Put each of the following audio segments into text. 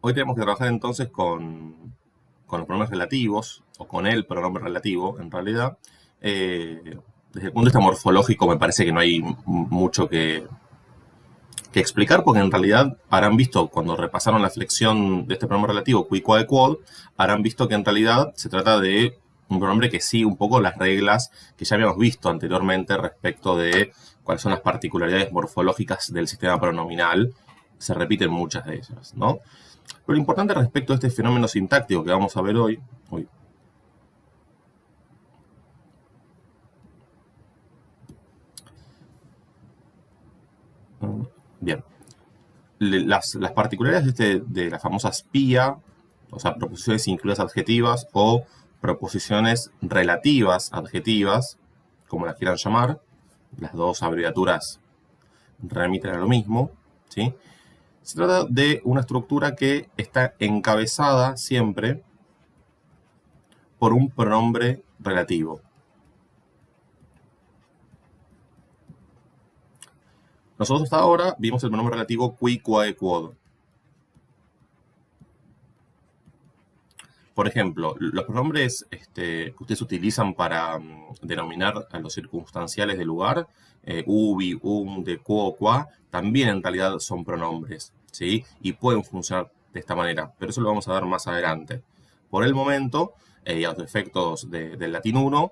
Hoy tenemos que trabajar entonces con los pronombres relativos, o con el pronombre relativo, en realidad. Desde el punto de vista morfológico me parece que no hay mucho que explicar, porque en realidad habrán visto, cuando repasaron la flexión de este pronombre relativo, qui, quae, quod, habrán visto que en realidad se trata de un pronombre que sigue un poco las reglas que ya habíamos visto anteriormente respecto de cuáles son las particularidades morfológicas del sistema pronominal. Se repiten muchas de ellas, ¿no? Pero lo importante respecto a este fenómeno sintáctico que vamos a ver hoy. Bien. Las particularidades de las famosas PIA, o sea, proposiciones incluidas adjetivas o proposiciones relativas adjetivas, como las quieran llamar, las dos abreviaturas remiten a lo mismo, ¿sí? Se trata de una estructura que está encabezada siempre por un pronombre relativo. Nosotros hasta ahora vimos el pronombre relativo qui, quae, quod. Por ejemplo, los pronombres que ustedes utilizan para denominar a los circunstanciales del lugar, ubi, de, quo, qua, también en realidad son pronombres, ¿sí? Y pueden funcionar de esta manera, pero eso lo vamos a ver más adelante. Por el momento, y a los efectos del latín 1,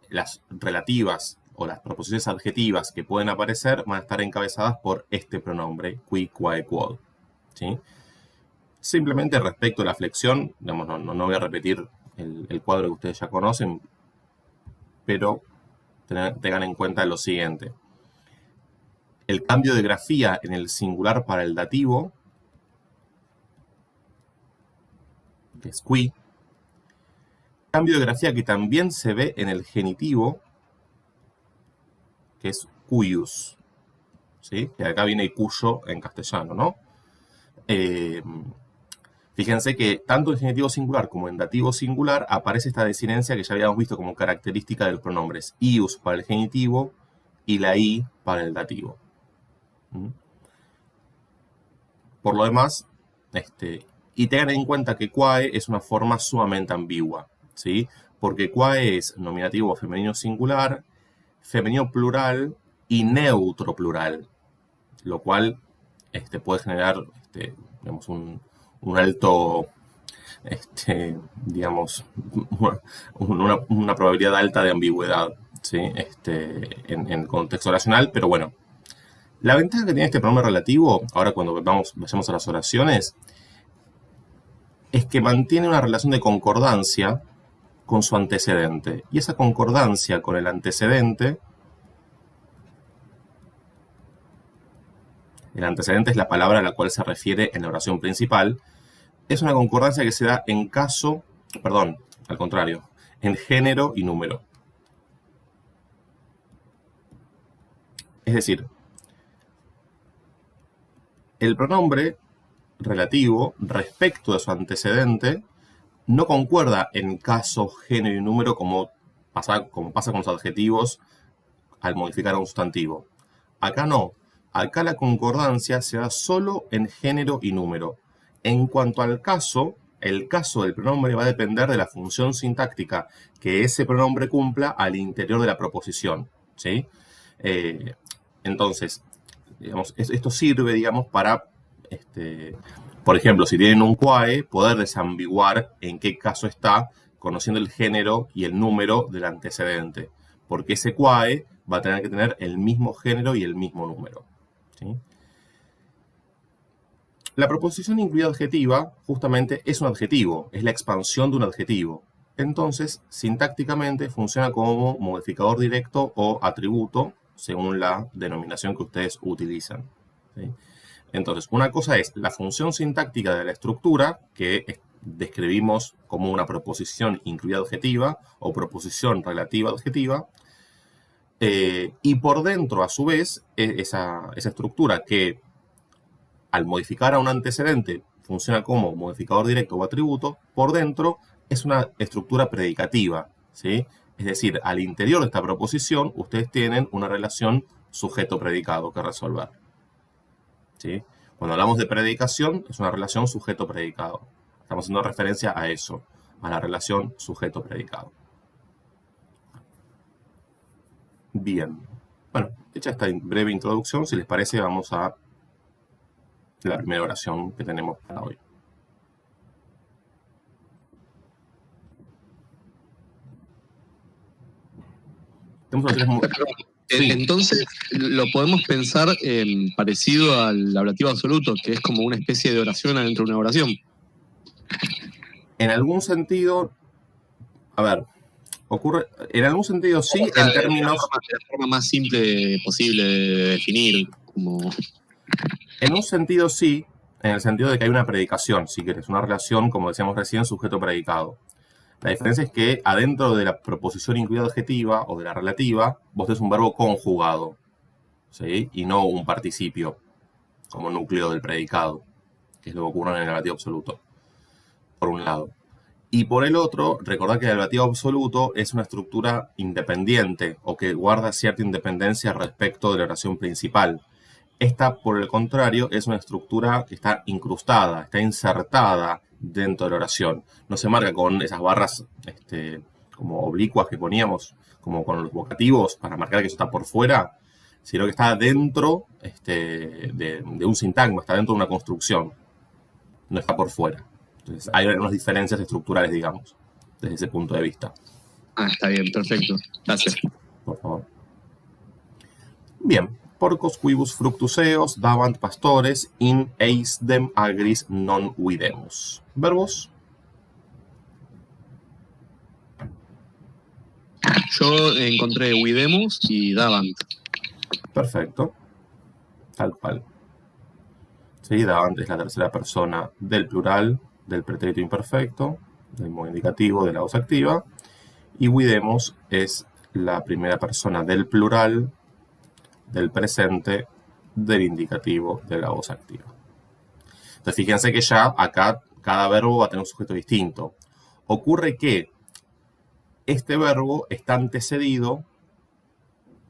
las relativas o las proposiciones adjetivas que pueden aparecer van a estar encabezadas por este pronombre, qui, quae, quod, ¿sí? Simplemente respecto a la flexión, digamos, no voy a repetir el cuadro que ustedes ya conocen, pero tengan en cuenta lo siguiente. El cambio de grafía en el singular para el dativo, que es qui, cambio de grafía que también se ve en el genitivo, que es cuius, ¿sí? Que acá viene el cuyo en castellano, ¿no? Fíjense que tanto en genitivo singular como en dativo singular aparece esta desinencia que ya habíamos visto como característica de los pronombres. Ius para el genitivo y la i para el dativo. Por lo demás, y tengan en cuenta que quae es una forma sumamente ambigua, ¿sí? Porque quae es nominativo femenino singular, femenino plural y neutro plural, lo cual puede generar digamos, un alto, digamos, una probabilidad alta de ambigüedad, ¿sí? En el contexto oracional, pero bueno. La ventaja que tiene este pronombre relativo, ahora cuando vayamos a las oraciones, es que mantiene una relación de concordancia con su antecedente. Y esa concordancia con el antecedente es la palabra a la cual se refiere en la oración principal, es una concordancia que se da en caso, perdón, al contrario, en género y número. Es decir, el pronombre relativo respecto de su antecedente no concuerda en caso, género y número como pasa con los adjetivos al modificar a un sustantivo. Acá no. Acá la concordancia se da solo en género y número. En cuanto al caso, el caso del pronombre va a depender de la función sintáctica que ese pronombre cumpla al interior de la proposición, ¿sí? Entonces, digamos, esto sirve, digamos, para, por ejemplo, si tienen un quae, poder desambiguar en qué caso está, conociendo el género y el número del antecedente. Porque ese quae va a tener que tener el mismo género y el mismo número, ¿sí? La proposición incluida adjetiva justamente es un adjetivo, es la expansión de un adjetivo. Entonces, sintácticamente funciona como modificador directo o atributo según la denominación que ustedes utilizan, ¿sí? Entonces, una cosa es la función sintáctica de la estructura, que describimos como una proposición incluida adjetiva o proposición relativa adjetiva, y por dentro, a su vez, esa estructura que al modificar a un antecedente funciona como modificador directo o atributo, por dentro es una estructura predicativa, ¿sí? Es decir, al interior de esta proposición ustedes tienen una relación sujeto-predicado que resolver, ¿sí? Cuando hablamos de predicación, es una relación sujeto-predicado. Estamos haciendo referencia a eso, a la relación sujeto-predicado. Bien. Bueno, hecha esta breve introducción, si les parece, vamos a la primera oración que tenemos para hoy. Sí. Entonces, lo podemos pensar parecido al ablativo absoluto, que es como una especie de oración adentro de una oración. En algún sentido, a ver, ocurre, en algún sentido sí, en términos... De la forma más simple posible de definir, como... En un sentido sí, en el sentido de que hay una predicación, si querés, una relación, como decíamos recién, sujeto-predicado. La diferencia es que adentro de la proposición incluida adjetiva o de la relativa, vos tenés un verbo conjugado, ¿sí? Y no un participio como núcleo del predicado, que es lo que ocurre en el ablativo absoluto, por un lado. Y por el otro, recordad que el ablativo absoluto es una estructura independiente o que guarda cierta independencia respecto de la oración principal. Esta, por el contrario, es una estructura que está incrustada, está insertada dentro de la oración. No se marca con esas barras como oblicuas que poníamos, como con los vocativos, para marcar que eso está por fuera, sino que está dentro de un sintagma, está dentro de una construcción, no está por fuera. Entonces hay unas diferencias estructurales, digamos, desde ese punto de vista. Está bien, perfecto. Gracias. Por favor. Bien. Porcos quibus fructuseos davant pastores in eisdem agris non videmus. Verbos. Yo encontré videmus y davant. Perfecto. Tal cual. Sí, davant es la tercera persona del plural, del pretérito imperfecto, del modo indicativo, de la voz activa. Y videmus es la primera persona del plural, del presente, del indicativo, de la voz activa. Entonces fíjense que ya acá cada verbo va a tener un sujeto distinto. Ocurre que este verbo está antecedido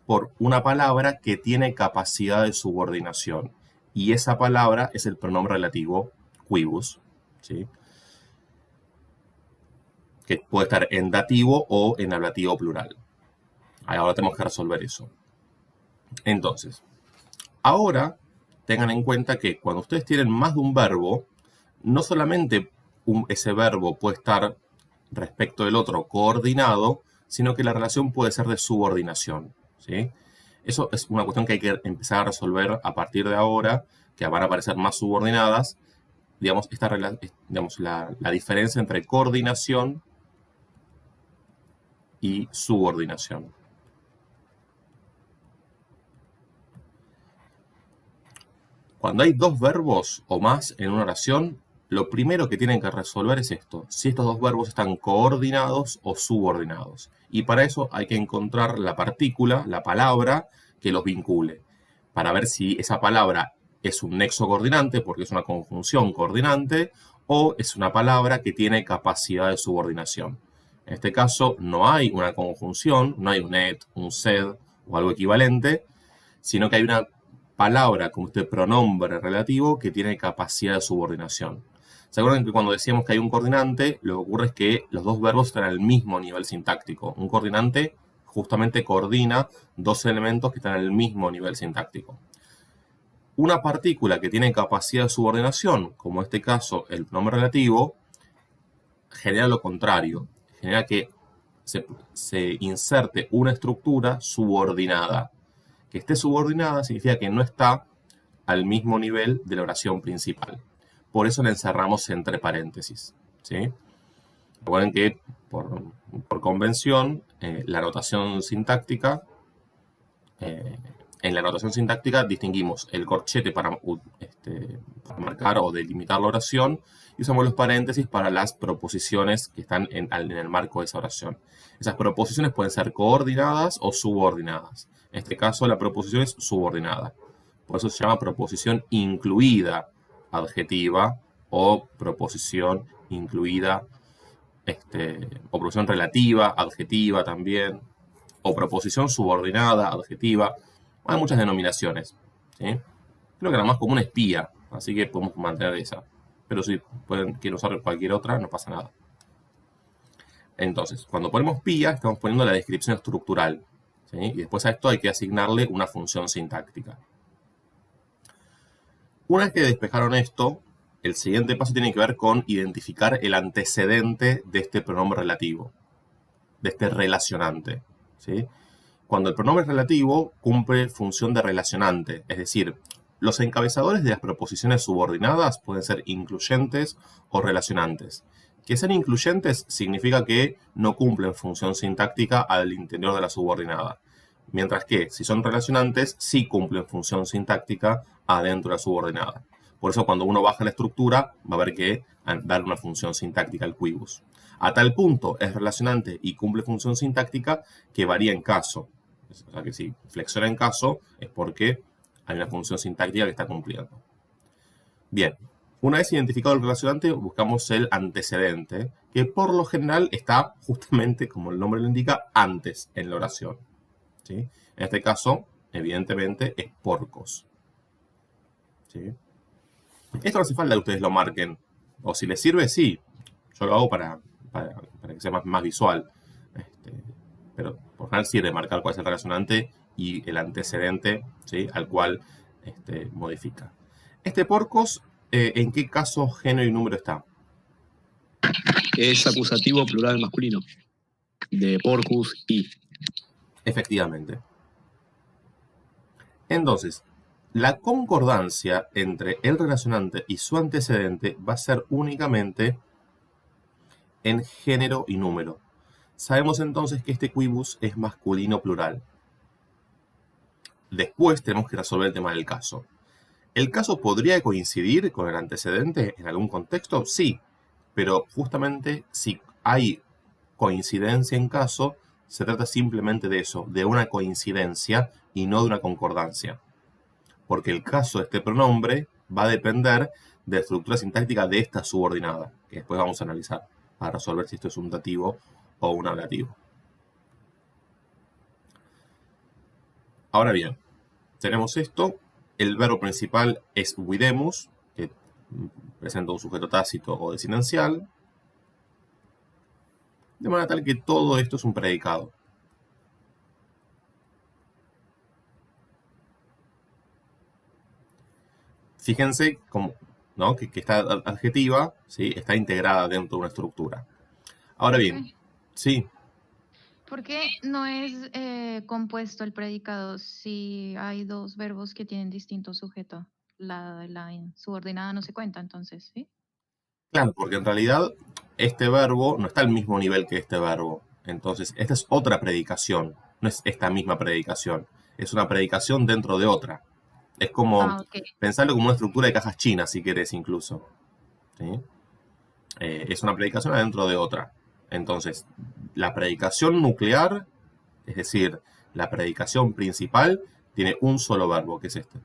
por una palabra que tiene capacidad de subordinación. Y esa palabra es el pronombre relativo quibus, ¿sí? Que puede estar en dativo o en ablativo plural. Ahora tenemos que resolver eso. Entonces, ahora tengan en cuenta que cuando ustedes tienen más de un verbo, no solamente ese verbo puede estar respecto del otro coordinado, sino que la relación puede ser de subordinación, ¿sí? Eso es una cuestión que hay que empezar a resolver a partir de ahora, que van a aparecer más subordinadas. Digamos, la diferencia entre coordinación y subordinación. Cuando hay dos verbos o más en una oración, lo primero que tienen que resolver es esto, si estos dos verbos están coordinados o subordinados. Y para eso hay que encontrar la partícula, la palabra, que los vincule, para ver si esa palabra es un nexo coordinante, porque es una conjunción coordinante, o es una palabra que tiene capacidad de subordinación. En este caso no hay una conjunción, no hay un et, un sed o algo equivalente, sino que hay una palabra como este pronombre relativo que tiene capacidad de subordinación. ¿Se acuerdan que cuando decíamos que hay un coordinante, lo que ocurre es que los dos verbos están al mismo nivel sintáctico? Un coordinante justamente coordina dos elementos que están al mismo nivel sintáctico. Una partícula que tiene capacidad de subordinación, como en este caso el pronombre relativo, genera lo contrario. Genera que se inserte una estructura subordinada. Que esté subordinada significa que no está al mismo nivel de la oración principal. Por eso la encerramos entre paréntesis, ¿sí? Recuerden que por convención, la notación sintáctica, en la notación sintáctica distinguimos el corchete para marcar o delimitar la oración y usamos los paréntesis para las proposiciones que están en el marco de esa oración. Esas proposiciones pueden ser coordinadas o subordinadas. En este caso, la proposición es subordinada. Por eso se llama proposición incluida adjetiva o proposición incluida, o proposición relativa, adjetiva también, o proposición subordinada, adjetiva. Hay muchas denominaciones, ¿sí? Creo que la más común es pía, Así que podemos mantener esa. Pero si quieren usar cualquier otra, no pasa nada. Entonces, cuando ponemos pía, estamos poniendo la descripción estructural, ¿sí? Y después a esto hay que asignarle una función sintáctica. Una vez que despejaron esto, el siguiente paso tiene que ver con identificar el antecedente de este pronombre relativo, de este relacionante, ¿sí? Cuando el pronombre relativo cumple función de relacionante, es decir, los encabezadores de las proposiciones subordinadas pueden ser incluyentes o relacionantes. Que sean incluyentes significa que no cumplen función sintáctica al interior de la subordinada. Mientras que, si son relacionantes, sí cumplen función sintáctica adentro de la subordinada. Por eso, cuando uno baja la estructura, va a ver que dar una función sintáctica al quibus. A tal punto es relacionante y cumple función sintáctica que varía en caso. O sea que si flexiona en caso, es porque hay una función sintáctica que está cumpliendo. Bien, una vez identificado el relacionante, buscamos el antecedente, que por lo general está justamente, como el nombre lo indica, antes en la oración, ¿sí? En este caso, evidentemente, es porcos, ¿sí? Esto no hace falta que ustedes lo marquen. O si les sirve, sí. Yo lo hago para que sea más visual. Pero por general sirve marcar cuál es el relacionante y el antecedente, ¿sí? Al cual modifica. Este porcos, ¿en qué caso, género y número está? Es acusativo plural masculino. De porcus y. Efectivamente. Entonces, la concordancia entre el relacionante y su antecedente va a ser únicamente en género y número. Sabemos entonces que este quibus es masculino plural. Después tenemos que resolver el tema del caso. ¿El caso podría coincidir con el antecedente en algún contexto? Sí, pero justamente si hay coincidencia en caso, se trata simplemente de eso, de una coincidencia y no de una concordancia. Porque el caso de este pronombre va a depender de la estructura sintáctica de esta subordinada, que después vamos a analizar para resolver si esto es un dativo o un ablativo. Ahora bien, tenemos esto. El verbo principal es videmus, que presenta un sujeto tácito o desinencial, de manera tal que todo esto es un predicado. Fíjense cómo, ¿no? que esta adjetiva, ¿sí? Está integrada dentro de una estructura. Ahora bien, sí. ¿Por qué no es compuesto el predicado si hay dos verbos que tienen distinto sujeto? La subordinada no se cuenta, entonces, ¿sí? Claro, porque en realidad este verbo no está al mismo nivel que este verbo. Entonces, esta es otra predicación, no es esta misma predicación. Es una predicación dentro de otra. Es como, pensarlo como una estructura de cajas chinas, si querés, incluso. ¿Sí? Es una predicación adentro de otra. Entonces, la predicación nuclear, es decir, la predicación principal, tiene un solo verbo, que es este.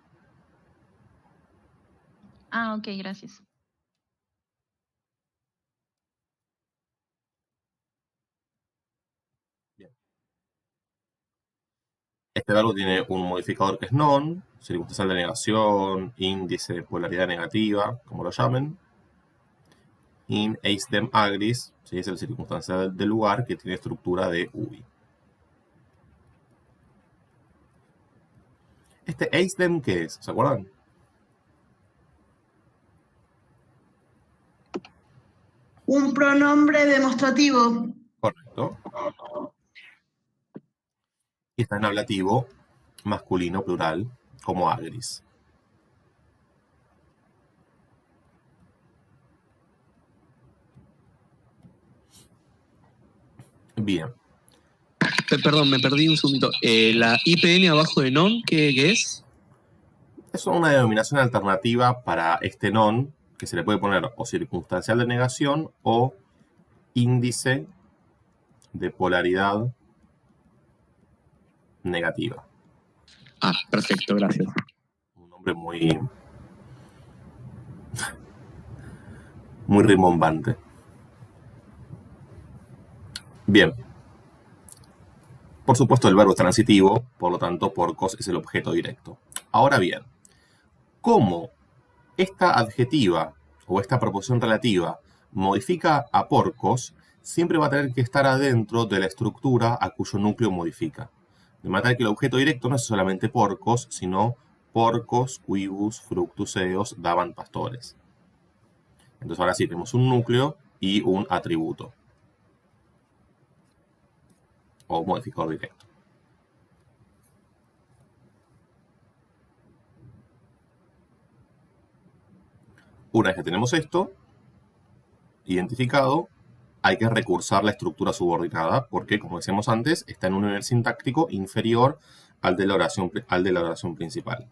Ok, gracias. Bien. Este verbo tiene un modificador que es non, circunstancial de negación, índice de polaridad negativa, como lo llamen. In eisdem agris, ¿sí? Es el circunstancial del lugar que tiene estructura de ubi. ¿Este eisdem qué es? ¿Se acuerdan? Un pronombre demostrativo. Correcto. Y está en ablativo masculino plural como agris. Bien. Perdón, me perdí un segundito. ¿La IPN abajo de non, qué es? Es una denominación alternativa para este non, que se le puede poner o circunstancial de negación o índice de polaridad negativa. Perfecto, gracias. Un nombre muy rimbombante. Bien. Por supuesto, el verbo es transitivo, por lo tanto, porcos es el objeto directo. Ahora bien, ¿cómo esta adjetiva o esta proposición relativa modifica a porcos, siempre va a tener que estar adentro de la estructura a cuyo núcleo modifica. De manera que el objeto directo no es solamente porcos, sino porcos, quibus, fructus, eos, daban pastores. Entonces ahora sí tenemos un núcleo y un atributo. O modificador directo. Una vez que tenemos esto identificado, hay que recursar la estructura subordinada porque, como decíamos antes, está en un nivel sintáctico inferior al de la oración principal.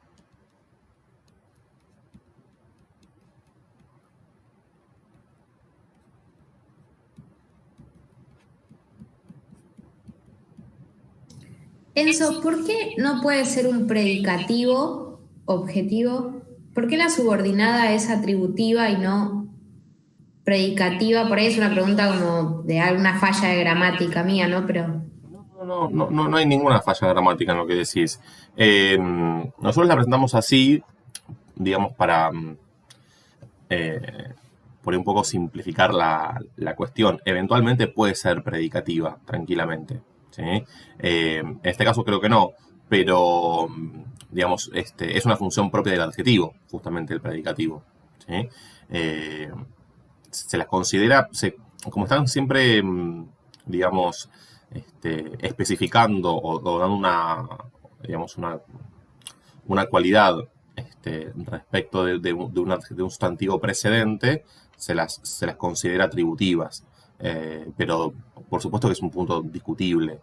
Enzo, ¿por qué no puede ser un predicativo objetivo? ¿Por qué la subordinada es atributiva y no predicativa? Por ahí es una pregunta como de alguna falla de gramática mía, ¿no? Pero No hay ninguna falla gramática en lo que decís. Nosotros la presentamos así, digamos, para por un poco simplificar la cuestión. Eventualmente puede ser predicativa, tranquilamente. ¿Sí? En este caso creo que no, pero digamos, es una función propia del adjetivo, justamente el predicativo. ¿Sí? Se las considera, como están siempre, digamos, especificando o dando una cualidad respecto de un sustantivo precedente, se las considera atributivas. Pero por supuesto que es un punto discutible.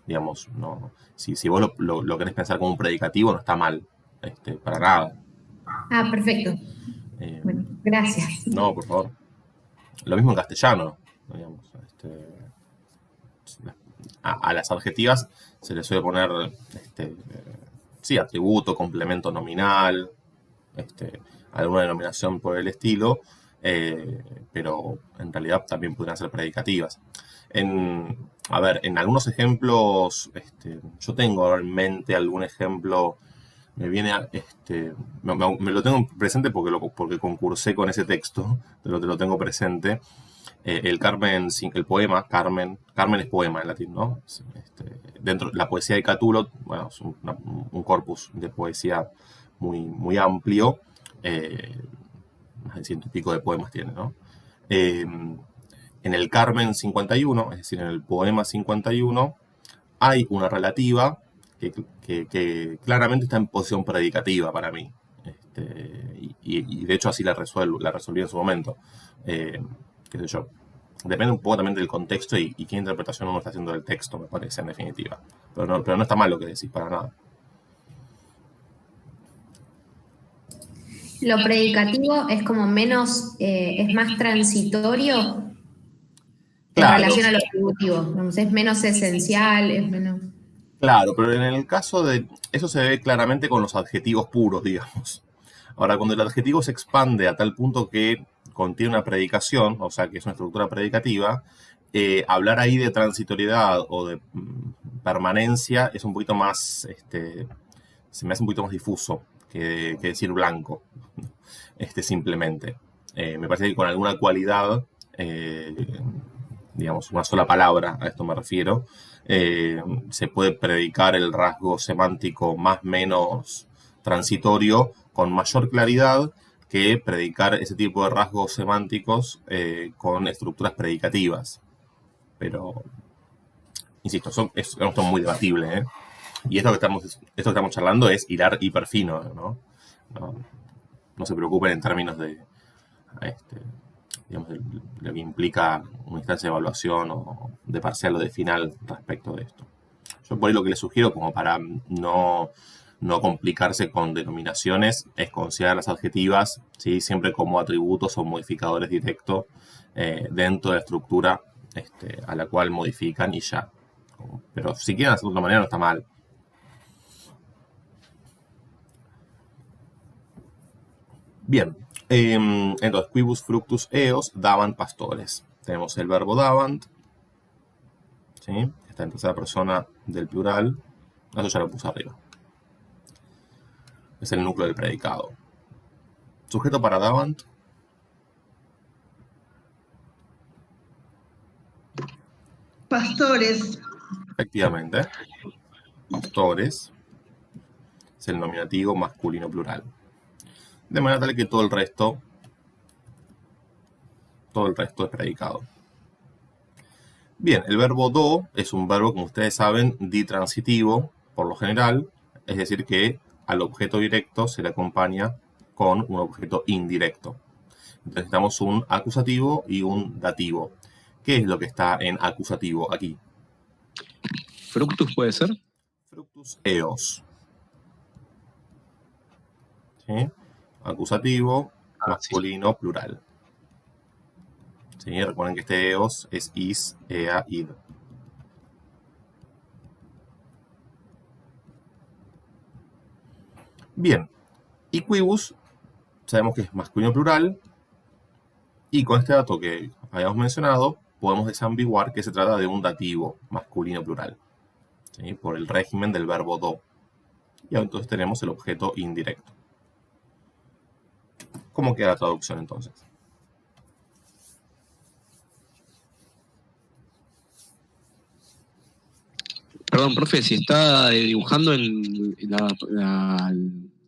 Digamos, no, si vos lo querés pensar como un predicativo, no está mal, para nada. Ah, perfecto. Bueno, gracias. No, por favor. Lo mismo en castellano, digamos. A las adjetivas se les suele poner sí, atributo, complemento nominal, alguna denominación por el estilo, pero en realidad también podrían ser predicativas. En algunos ejemplos, yo tengo en mente algún ejemplo, me viene me lo tengo presente porque concursé con ese texto, te lo tengo presente. El Carmen, el poema, Carmen es poema en latín, ¿no? Dentro de la poesía de Catulo, bueno, es un corpus de poesía muy, muy amplio, más de 100 y pico de poemas tiene, ¿no? En el Carmen 51, es decir, en el poema 51, hay una relativa que claramente está en posición predicativa para mí. Y de hecho así la resolví en su momento. Qué sé yo. Depende un poco también del contexto y qué interpretación uno está haciendo del texto, me parece, en definitiva. Pero no está mal lo que decís, para nada. Lo predicativo es como menos, es más transitorio en relación a lo atributivo. Digamos, es menos esencial, es menos. Claro, pero en el caso de... Eso se ve claramente con los adjetivos puros, digamos. Ahora, cuando el adjetivo se expande a tal punto que contiene una predicación, o sea, que es una estructura predicativa, hablar ahí de transitoriedad o de permanencia es un poquito más... se me hace un poquito más difuso que decir blanco, simplemente. Me parece que con alguna cualidad, digamos, una sola palabra, a esto me refiero, se puede predicar el rasgo semántico más menos transitorio con mayor claridad que predicar ese tipo de rasgos semánticos con estructuras predicativas. Pero, insisto, es muy debatible, ¿eh? Y esto que estamos charlando es hilar hiperfino, ¿no? No se preocupen en términos de, digamos, de lo que implica una instancia de evaluación o de parcial o de final respecto de esto. Yo por ahí lo que les sugiero, como para no complicarse con denominaciones, es considerar las adjetivas, ¿sí? Siempre como atributos o modificadores directos dentro de la estructura a la cual modifican y ya. Pero si quieren hacerlo de otra manera no está mal. Bien, entonces, quibus, fructus, eos, daban pastores. Tenemos el verbo dabant, ¿sí? Está en tercera persona del plural. Eso ya lo puse arriba. Es el núcleo del predicado. Sujeto para davant. Pastores. Efectivamente. Pastores. Es el nominativo masculino plural. De manera tal que todo el resto es predicado. Bien, el verbo do es un verbo, como ustedes saben, ditransitivo, por lo general, es decir que al objeto directo se le acompaña con un objeto indirecto. Entonces necesitamos un acusativo y un dativo. ¿Qué es lo que está en acusativo aquí? Fructus puede ser. Fructus eos. ¿Sí? Acusativo, masculino, plural. ¿Sí? Recuerden que este eos es is, ea, id. Bien, equibus sabemos que es masculino plural y con este dato que habíamos mencionado podemos desambiguar que se trata de un dativo masculino plural, ¿sí? Por el régimen del verbo do. Y entonces tenemos el objeto indirecto. ¿Cómo queda la traducción entonces? Perdón, profe, si está dibujando en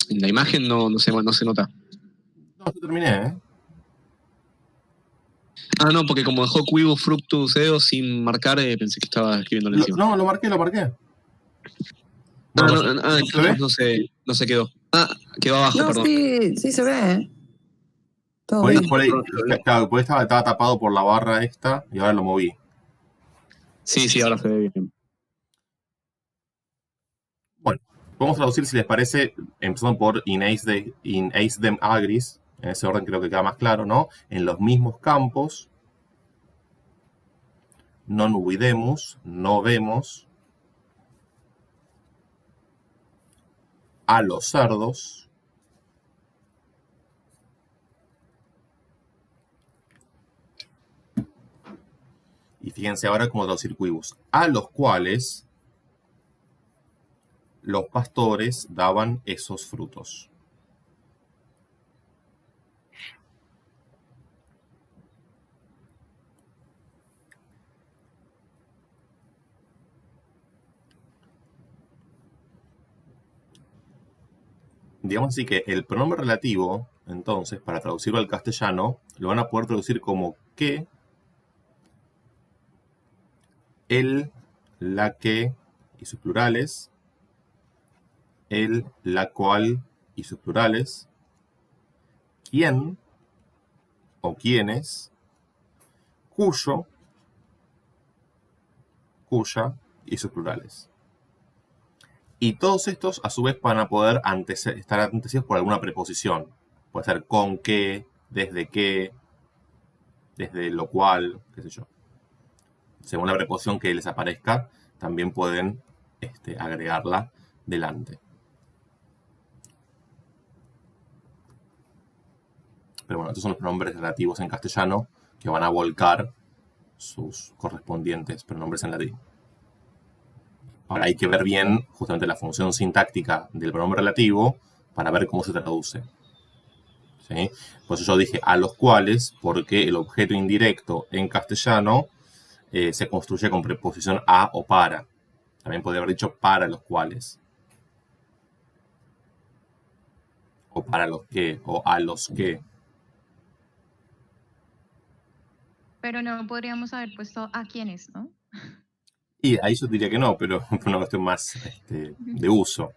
la imagen no se nota. No, yo terminé, ¿eh? Ah, no, porque como dejó Quibus Fructus Eos sin marcar, pensé que estaba escribiéndolo encima. No, lo marqué. No se quedó. Ah, quedó abajo, No, perdón. sí se ve, ¿eh? Todo Por bien. ahí, claro, por ahí estaba tapado por la barra esta y ahora lo moví. Sí, ahora se ve bien. Bueno, podemos traducir, si les parece, empezando por in eisdem agris, en ese orden creo que queda más claro, ¿no? En los mismos campos, non ubidemus, no vemos, a los cerdos, y fíjense ahora cómo traducir quibus, a los cuales los pastores daban esos frutos. Digamos así que el pronombre relativo, entonces, para traducirlo al castellano, lo van a poder traducir como que, el, la que y sus plurales, el, la cual y sus plurales, quién o quiénes, cuyo, cuya y sus plurales. Y todos estos, a su vez, van a poder estar antecedidos por alguna preposición. Puede ser con qué, desde lo cual, qué sé yo. Según la preposición que les aparezca, también pueden agregarla delante. Pero bueno, estos son los pronombres relativos en castellano que van a volcar sus correspondientes pronombres en latín. Ahora hay que ver bien justamente la función sintáctica del pronombre relativo para ver cómo se traduce. ¿Sí? Por eso yo dije a los cuales, porque el objeto indirecto en castellano se construye con preposición a o para. También podría haber dicho para los cuales. O para los que, o a los que. Pero no podríamos haber puesto a quiénes, ¿no? Y ahí yo diría que no, pero es una cuestión más de uso.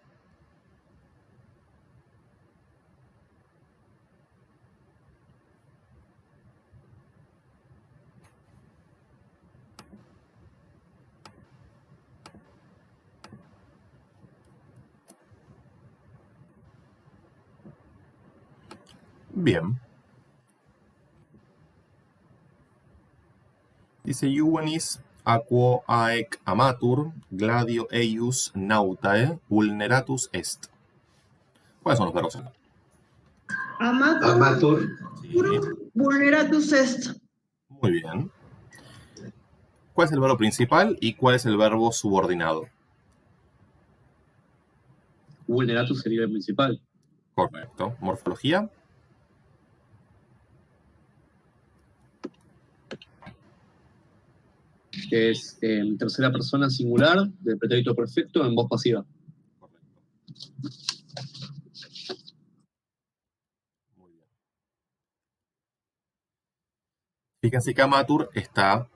Bien. Dice Juvenis aquo aec amatur gladio eius nautae vulneratus est. ¿Cuáles son los verbos acá? Amatur, Sí, vulneratus est. muy bien. ¿Cuál es el verbo principal y cuál es el verbo subordinado? Vulneratus sería el principal. Correcto. Morfología. que es tercera persona singular del pretérito perfecto en voz pasiva. Muy bien. Fíjense que amatur está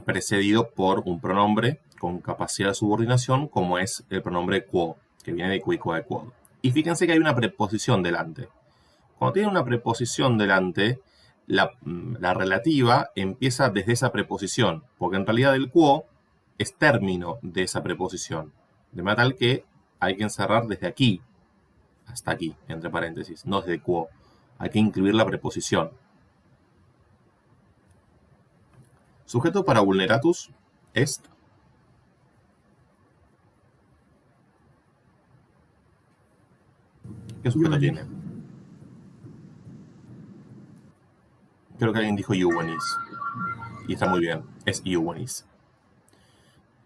precedido por un pronombre con capacidad de subordinación, como es el pronombre quo, que viene de qui, quo, quod. Y fíjense que hay una preposición delante. Cuando tiene una preposición delante, la relativa empieza desde esa preposición, porque en realidad el quo es término de esa preposición. De manera tal que hay que encerrar desde aquí hasta aquí, entre paréntesis, no desde quo. Hay que incluir la preposición. Sujeto para vulneratus est. ¿Qué sujeto tiene? Creo que alguien dijo iuvenis. Y está muy bien. Es iuvenis.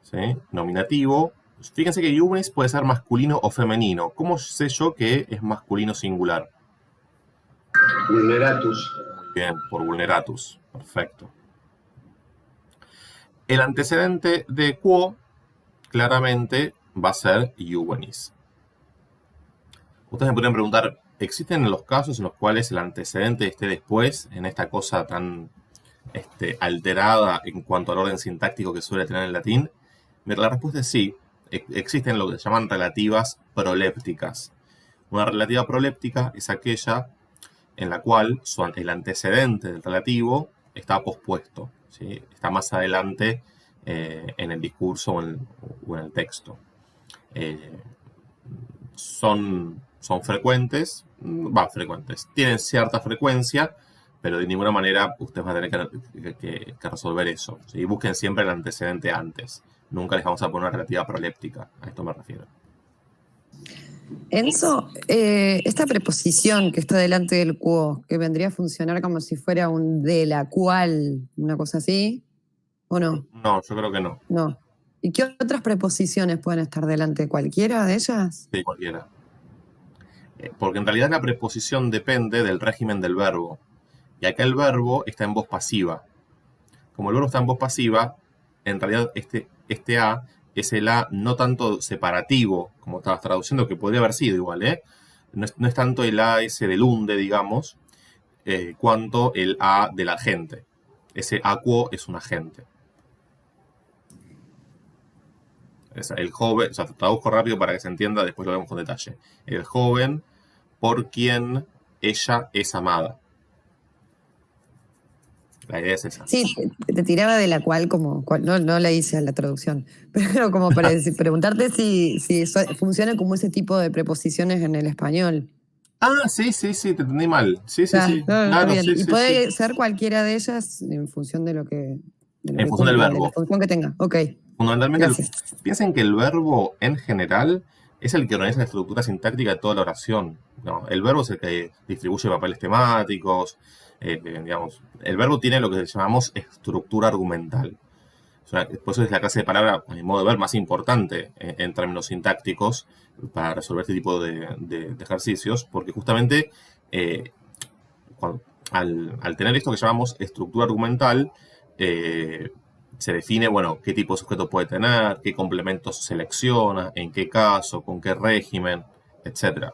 ¿Sí? Nominativo. Fíjense que iuvenis puede ser masculino o femenino. ¿Cómo sé yo que es masculino singular? Vulneratus. Muy bien, por vulneratus. Perfecto. El antecedente de quo claramente va a ser iuvenis. Ustedes me podrían preguntar, ¿existen los casos en los cuales el antecedente esté después, en esta cosa tan alterada en cuanto al orden sintáctico que suele tener el latín? La respuesta es sí. Existen lo que se llaman relativas prolépticas. Una relativa proléptica es aquella en la cual el antecedente del relativo está pospuesto, ¿sí? Está más adelante en el discurso o en el texto. Son frecuentes, tienen cierta frecuencia, pero de ninguna manera ustedes van a tener que resolver eso, ¿sí? Busquen siempre el antecedente antes. Nunca les vamos a poner una relativa proléptica, a esto me refiero. Enzo, esta preposición que está delante del quo, que vendría a funcionar como si fuera un de la cual, una cosa así, ¿o no? No, yo creo que no. No. ¿Y qué otras preposiciones pueden estar delante? ¿Cualquiera de ellas? Sí, cualquiera. Porque en realidad la preposición depende del régimen del verbo. Y acá el verbo está en voz pasiva. Como el verbo está en voz pasiva, en realidad este A es el A no tanto separativo, como estabas traduciendo, que podría haber sido igual, ¿eh? No es tanto el A ese del unde, digamos, cuanto el A del agente. Ese A quo es un agente. El joven, o sea, traduzco rápido para que se entienda, después lo vemos con detalle. El joven por quien ella es amada. La idea es esa. Sí, te tiraba de la cual como, no la hice a la traducción, pero como para preguntarte si eso funciona como ese tipo de preposiciones en el español. Ah, sí, te entendí mal. Sí, No, claro, bien. sí, Y puede ser cualquiera de ellas en función de lo que... En función del verbo. De la función que tenga, ok. Fundamentalmente, Gracias. piensen que el verbo en general es el que organiza la estructura sintáctica de toda la oración. No, el verbo es el que distribuye papeles temáticos. Digamos, el verbo tiene lo que llamamos estructura argumental. Por eso es la clase de palabra, a mi modo de ver, más importante en términos sintácticos para resolver este tipo de ejercicios, porque justamente al tener esto que llamamos estructura argumental, se define, bueno, qué tipo de sujeto puede tener, qué complementos selecciona, en qué caso, con qué régimen, etc.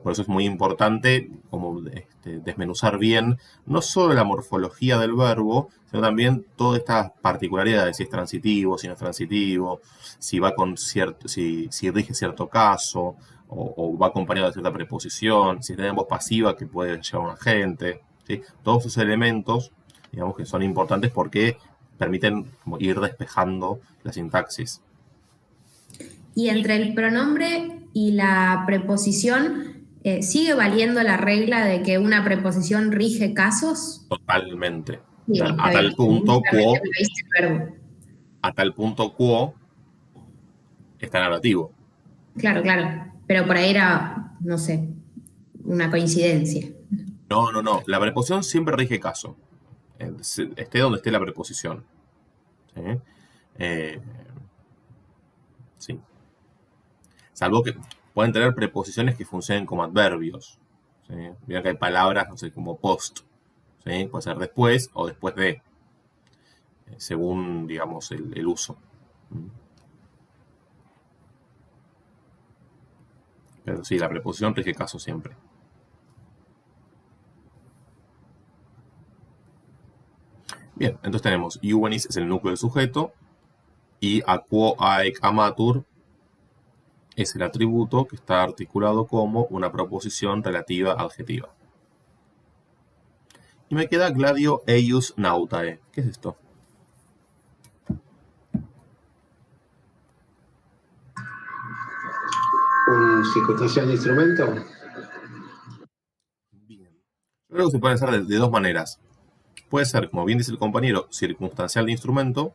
Por eso es muy importante como desmenuzar bien no solo la morfología del verbo, sino también todas estas particularidades, si es transitivo, si no es transitivo, si va con si rige cierto caso, o va acompañado de cierta preposición, si tiene voz pasiva que puede llevar a un agente, ¿sí? Todos esos elementos, digamos que son importantes porque permiten como ir despejando la sintaxis. Y entre el pronombre y la preposición, ¿sigue valiendo la regla de que una preposición rige casos? Totalmente. Sí, A tal punto quo, verbo. a tal punto quo está narrativo. Claro. Pero por ahí era, no sé, una coincidencia. No. La preposición siempre rige caso. Esté donde esté la preposición. ¿Sí? Sí. Salvo que pueden tener preposiciones que funcionen como adverbios. ¿Sí? Vieron que hay palabras, no sé, como post. ¿Sí? Puede ser después o después de. según, digamos, el uso. Pero sí, la preposición rige caso siempre. Bien, entonces tenemos juvenis es el núcleo del sujeto y a quo haec amatur es el atributo que está articulado como una proposición relativa adjetiva. Y me queda gladio eius nautae. ¿Qué es esto? ¿Un circunstancial de instrumento? Bien. Yo creo que se puede hacer de dos maneras. Puede ser, como bien dice el compañero, circunstancial de instrumento,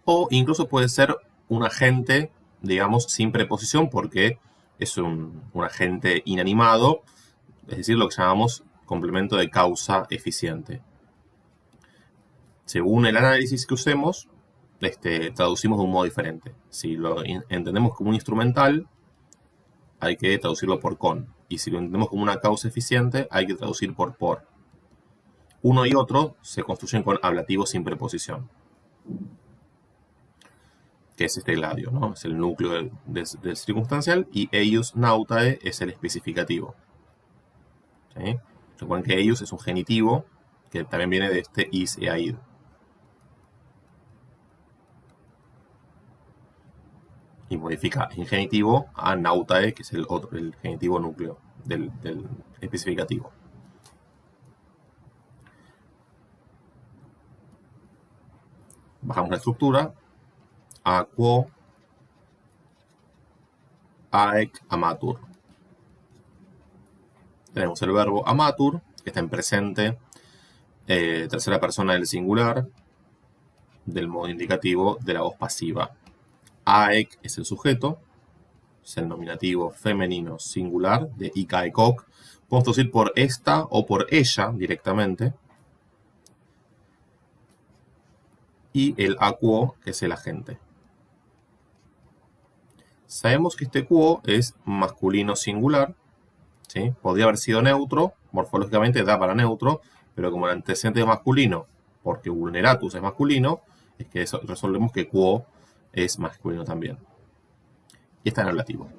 o incluso puede ser un agente, digamos, sin preposición, porque es un agente inanimado, es decir, lo que llamamos complemento de causa eficiente. Según el análisis que usemos, traducimos de un modo diferente. Si lo entendemos como un instrumental, hay que traducirlo por con. Y si lo entendemos como una causa eficiente, hay que traducir por. Uno y otro se construyen con ablativos sin preposición, que es este gladio, ¿no? Es el núcleo del circunstancial, y eius nautae es el especificativo. ¿Sí? Recuerden que eius es un genitivo que también viene de este is e aid. Y modifica en genitivo a nautae, que es el genitivo núcleo del especificativo. Bajamos la estructura. A quo haec amatur. Tenemos el verbo amatur, que está en presente, tercera persona del singular, del modo indicativo de la voz pasiva. Haec es el sujeto, es el nominativo femenino singular de ica e coc. Podemos traducir por esta o por ella directamente. Y el a quo, que es el agente. Sabemos que este quo es masculino singular, ¿sí? Podría haber sido neutro, morfológicamente da para neutro, pero como el antecedente es masculino, porque vulneratus es masculino, es que resolvemos que quo es masculino también. Y está en ablativo.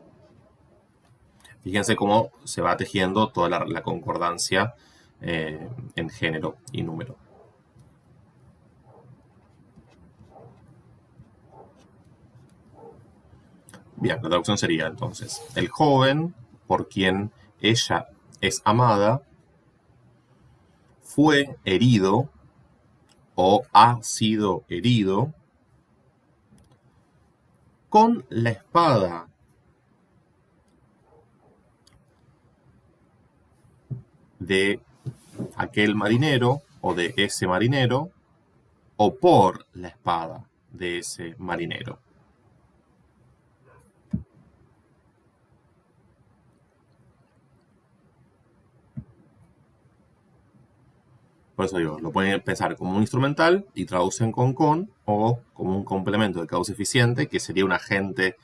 Fíjense cómo se va tejiendo toda la concordancia en género y número. Bien, la traducción sería entonces: el joven por quien ella es amada fue herido o ha sido herido con la espada de aquel marinero o de ese marinero, o por la espada de ese marinero. Por eso digo, lo pueden pensar como un instrumental y traducen con, o como un complemento de causa eficiente, que sería un agente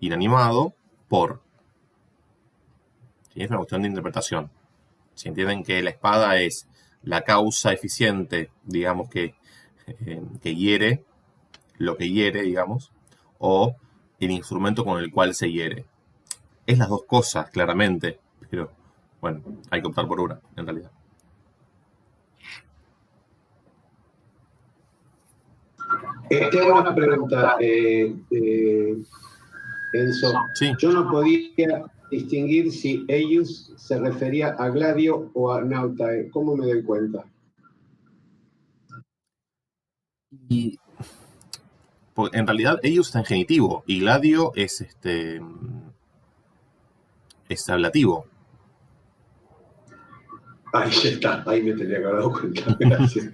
inanimado, por. ¿Sí? Es una cuestión de interpretación. Si entienden que la espada es la causa eficiente, digamos, que hiere, lo que hiere, digamos, o el instrumento con el cual se hiere. Es las dos cosas, claramente, pero bueno, hay que optar por una, en realidad. Tengo una pregunta, Enzo. Sí. Yo no podía distinguir si eius se refería a gladio o a nautae. ¿Cómo me doy cuenta? Y en realidad eius está en genitivo y gladio es ablativo. Ahí ya está, ahí me tenía que haber dado cuenta. Gracias.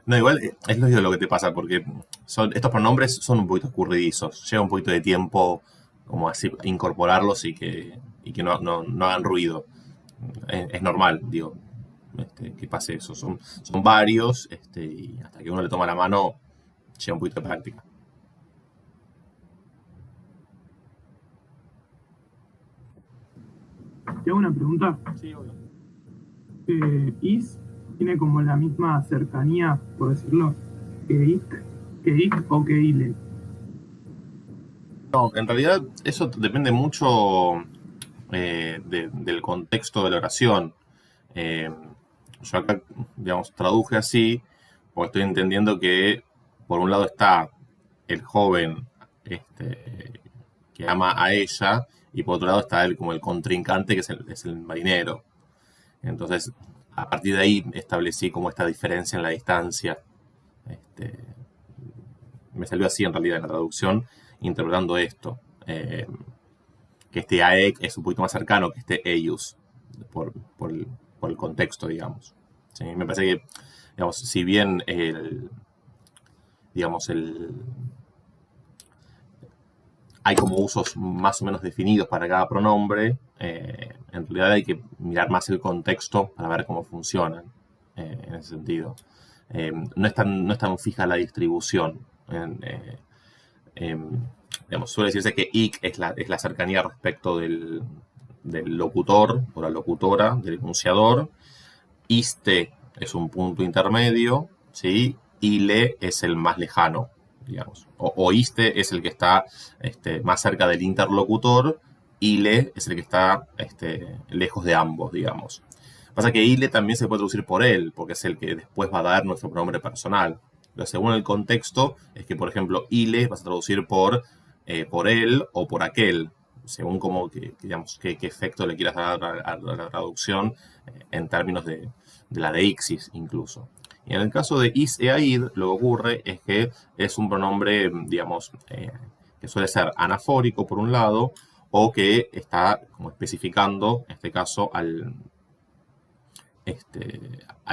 No, igual es lo que te pasa, porque estos pronombres son un poquito escurridizos. Lleva un poquito de tiempo como así incorporarlos y que no hagan ruido. Es normal, digo, que pase eso. Son varios, y hasta que uno le toma la mano, lleva un poquito de práctica. ¿Te hago una pregunta? Sí, obvio. Is tiene como la misma cercanía, por decirlo, que ik o que ile. No, en realidad eso depende mucho del contexto de la oración. Eh, yo acá, digamos, traduje así, porque estoy entendiendo que por un lado está el joven que ama a ella, y por otro lado está él como el contrincante, que es el marinero. Entonces, a partir de ahí establecí como esta diferencia en la distancia. Me salió así en realidad en la traducción, interpretando esto. Que este AEC es un poquito más cercano que este EIUS, por el contexto, digamos. ¿Sí? Me parece que, digamos, si bien hay como usos más o menos definidos para cada pronombre, en realidad hay que mirar más el contexto para ver cómo funcionan, en ese sentido. No es tan fija la distribución. Digamos, suele decirse que ik es la cercanía respecto del locutor o la locutora, del enunciador. Iste es un punto intermedio, ¿sí? Ile es el más lejano, digamos. O iste es el que está más cerca del interlocutor, ile es el que está lejos de ambos, digamos. Pasa que ile también se puede traducir por él, porque es el que después va a dar nuestro pronombre personal. Pero según el contexto, es que, por ejemplo, ile vas a traducir por él o por aquel, según como digamos, qué efecto le quieras dar a la traducción, en términos de la deixis incluso. Y en el caso de is e aid, lo que ocurre es que es un pronombre, digamos, que suele ser anafórico por un lado, o que está como especificando, en este caso, al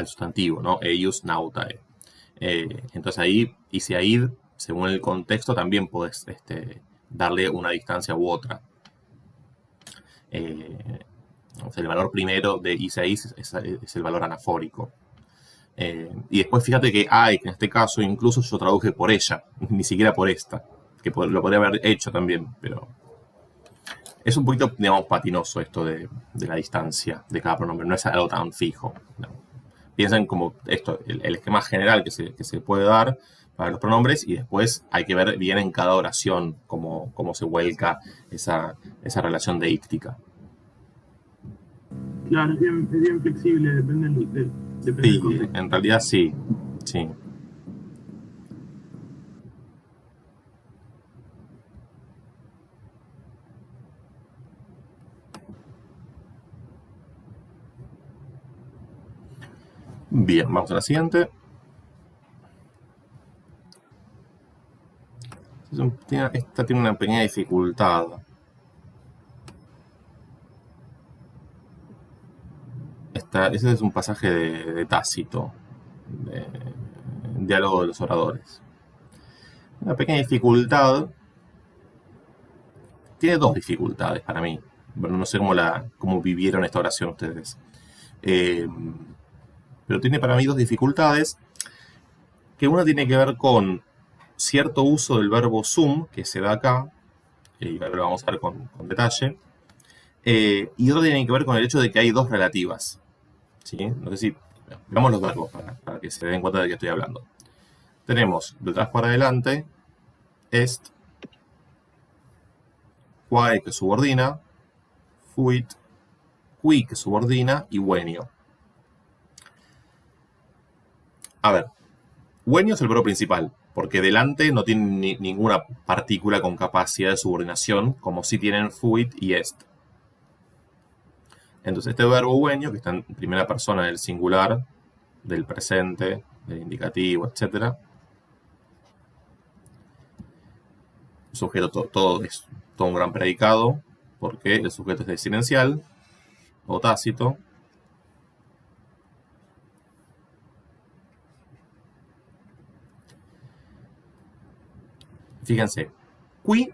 sustantivo, ¿no? Eius nautae. Entonces ahí, is e aid, según el contexto, también puedes darle una distancia u otra. El valor primero de is e is es el valor anafórico. Y después fíjate que hay, en este caso incluso yo traduje por ella, ni siquiera por esta, que lo podría haber hecho también, pero es un poquito, digamos, patinoso esto de la distancia de cada pronombre, no es algo tan fijo, ¿no? Piensen como esto, el esquema general que se puede dar para los pronombres, y después hay que ver bien en cada oración cómo se vuelca esa relación deíctica. Claro, es bien flexible, depende Sí, del contexto. en realidad sí. Bien, vamos a la siguiente. Esta tiene una pequeña dificultad. Ese es un pasaje de Tácito, de Diálogo de los Oradores. Una pequeña dificultad. Tiene dos dificultades para mí. Bueno, no sé cómo vivieron esta oración ustedes. Pero tiene para mí dos dificultades, que una tiene que ver con cierto uso del verbo sum, que se da acá, y ahora lo vamos a ver con detalle, y otra tiene que ver con el hecho de que hay dos relativas. ¿Sí? No sé si veamos los verbos para que se den cuenta de que estoy hablando. Tenemos de atrás para adelante est, quae, que subordina, fuit, qui, que subordina, y venio. A ver, venio es el verbo principal, porque delante no tiene ninguna partícula con capacidad de subordinación, como sí tienen fuit y est. Entonces este verbo venio, que está en primera persona del singular, del presente, del indicativo, etc. El sujeto todo es todo un gran predicado, porque el sujeto es desinencial o tácito. Fíjense, qui,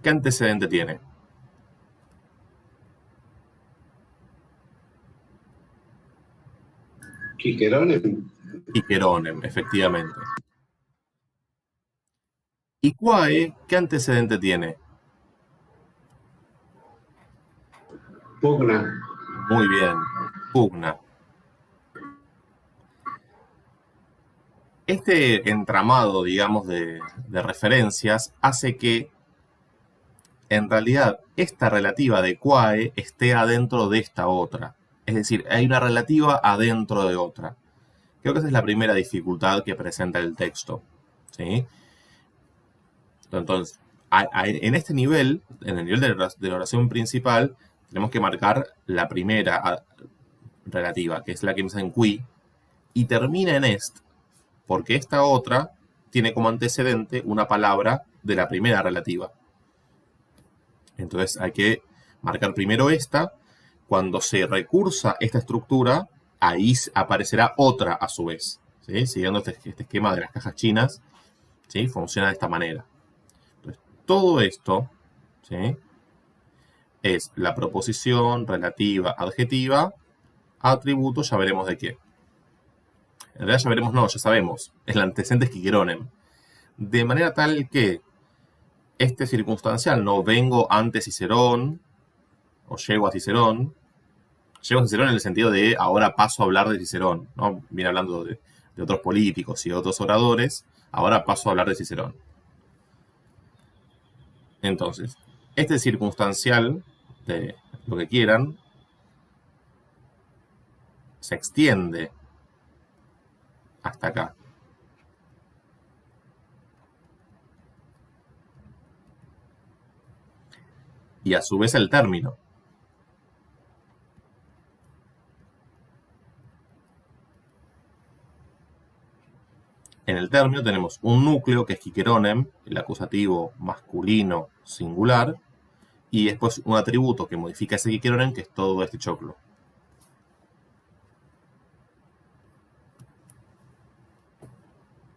¿qué antecedente tiene? Quiqueronem, efectivamente. ¿Y quae, qué antecedente tiene? Pugna. Muy bien, pugna. Este entramado, digamos, de referencias hace que, en realidad, esta relativa de quae esté adentro de esta otra. Es decir, hay una relativa adentro de otra. Creo que esa es la primera dificultad que presenta el texto, ¿sí? Entonces, en este nivel, en el nivel de la oración principal, tenemos que marcar la primera relativa, que es la que empieza en qui, y termina en est, porque esta otra tiene como antecedente una palabra de la primera relativa. Entonces hay que marcar primero esta. Cuando se recursa esta estructura, ahí aparecerá otra a su vez, ¿sí? Siguiendo este esquema de las cajas chinas, ¿sí? Funciona de esta manera. Entonces, todo esto, ¿sí?, es la proposición, relativa, adjetiva, atributo, ya veremos de qué. En realidad ya veremos, no, ya sabemos. El antecedente es quiqueronem. De manera tal que este circunstancial, no vengo ante Cicerón, o llego a Cicerón. Llego a Cicerón en el sentido de ahora paso a hablar de Cicerón, ¿no? Viene hablando de otros políticos y de otros oradores, ahora paso a hablar de Cicerón. Entonces, este circunstancial, de lo que quieran, se extiende hasta acá. Y a su vez el término. En el término tenemos un núcleo que es quiqueronem, el acusativo masculino singular, y después un atributo que modifica ese quiqueronem, que es todo este choclo.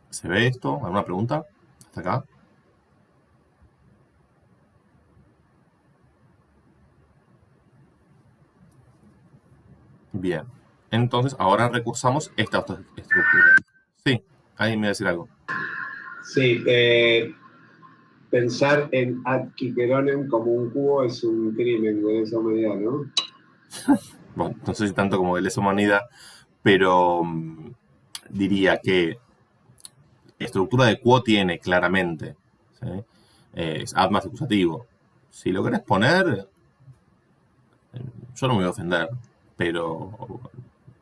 ¿Se ve esto? ¿Alguna pregunta? ¿Hasta acá? Bien. Entonces, ahora recursamos esta otra estructura. Sí, alguien me va a decir algo. Sí, pensar en ad quiqueronem como un cubo es un crimen de esa humanidad, ¿no? Bueno, no sé si tanto como de lesa humanidad, pero diría que estructura de quo tiene claramente, ¿sí? Es ad más acusativo. Si lo querés poner, yo no me voy a ofender, pero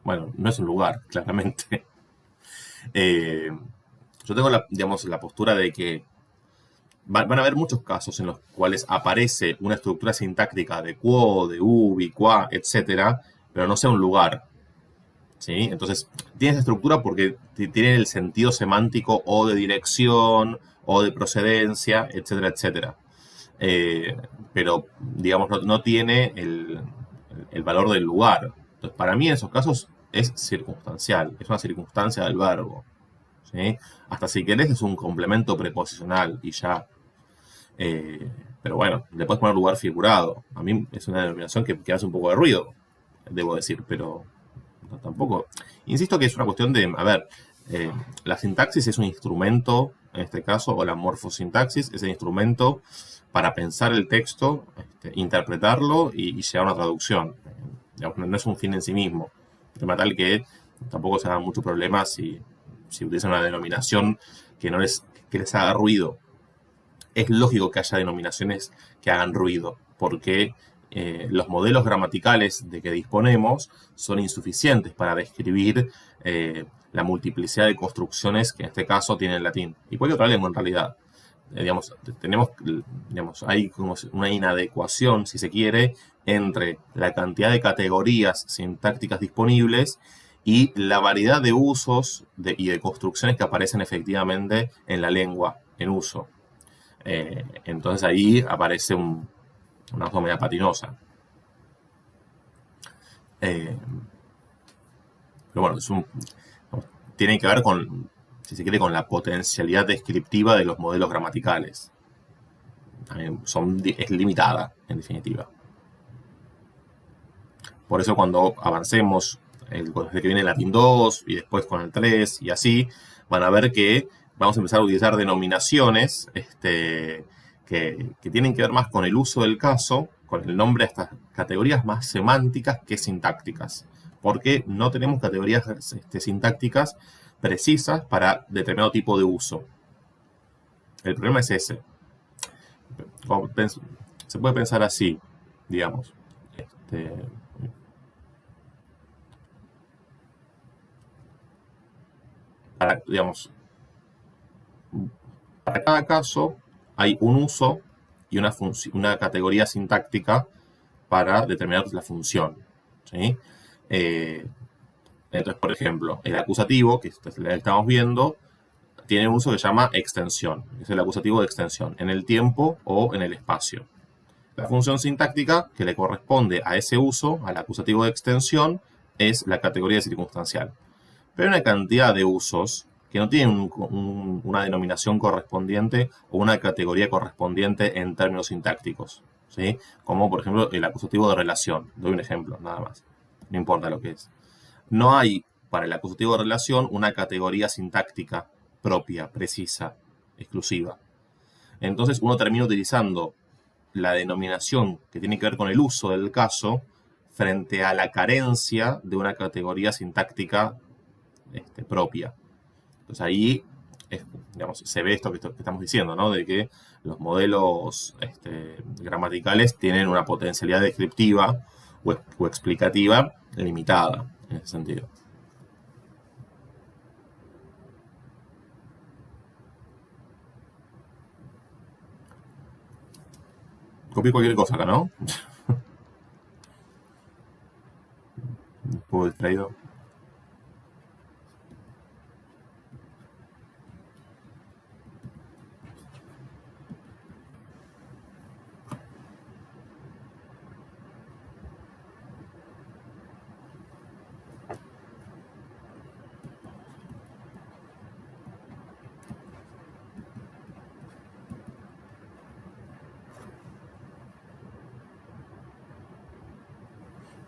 bueno, no es un lugar, claramente. Yo tengo la postura de que van a haber muchos casos en los cuales aparece una estructura sintáctica de quo, de ubi, qua, etcétera, pero no sea un lugar, ¿sí? Entonces, tiene esa estructura porque tiene el sentido semántico o de dirección o de procedencia, etcétera, etcétera. Pero, digamos, no tiene el valor del lugar. Entonces, para mí en esos casos es circunstancial, es una circunstancia del verbo, ¿sí? Hasta si querés es un complemento preposicional y ya. Pero bueno, le puedes poner lugar figurado. A mí es una denominación que hace un poco de ruido, debo decir, pero no, tampoco. Insisto que es una cuestión de, a ver, la sintaxis es un instrumento, en este caso, o la morfosintaxis es el instrumento para pensar el texto, interpretarlo y llegar a una traducción. Digamos, no es un fin en sí mismo. De manera tal que tampoco se hagan muchos problemas si utilizan una denominación que les haga ruido. Es lógico que haya denominaciones que hagan ruido, porque los modelos gramaticales de que disponemos son insuficientes para describir la multiplicidad de construcciones que en este caso tiene el latín. Y cualquier otra lengua en realidad. Hay como una inadecuación, si se quiere, entre la cantidad de categorías sintácticas disponibles y la variedad de usos y de construcciones que aparecen efectivamente en la lengua en uso. Entonces ahí aparece una cosa media patinosa. Pero bueno, tiene que ver con, si se quiere, con la potencialidad descriptiva de los modelos gramaticales. Es limitada, en definitiva. Por eso cuando avancemos, desde que viene el latín 2 y después con el 3 y así, van a ver que vamos a empezar a utilizar denominaciones que tienen que ver más con el uso del caso, con el nombre de estas categorías más semánticas que sintácticas. Porque no tenemos categorías sintácticas precisas para determinado tipo de uso. El problema es ese. Se puede pensar así, digamos. Digamos, para cada caso hay un uso y una categoría sintáctica para determinar la función, ¿sí? Entonces, por ejemplo, el acusativo, que estamos viendo, tiene un uso que se llama extensión. Es el acusativo de extensión, en el tiempo o en el espacio. La función sintáctica que le corresponde a ese uso, al acusativo de extensión, es la categoría circunstancial. Pero hay una cantidad de usos que no tienen una denominación correspondiente o una categoría correspondiente en términos sintácticos, ¿sí? Como, por ejemplo, el acusativo de relación. Doy un ejemplo, nada más. No importa lo que es. No hay para el acusativo de relación una categoría sintáctica propia, precisa, exclusiva. Entonces uno termina utilizando la denominación que tiene que ver con el uso del caso frente a la carencia de una categoría sintáctica propia. Entonces ahí digamos, se ve esto que estamos diciendo, ¿no? De que los modelos gramaticales tienen una potencialidad descriptiva o explicativa limitada en ese sentido. Copié cualquier cosa acá, ¿no? Un poco distraído.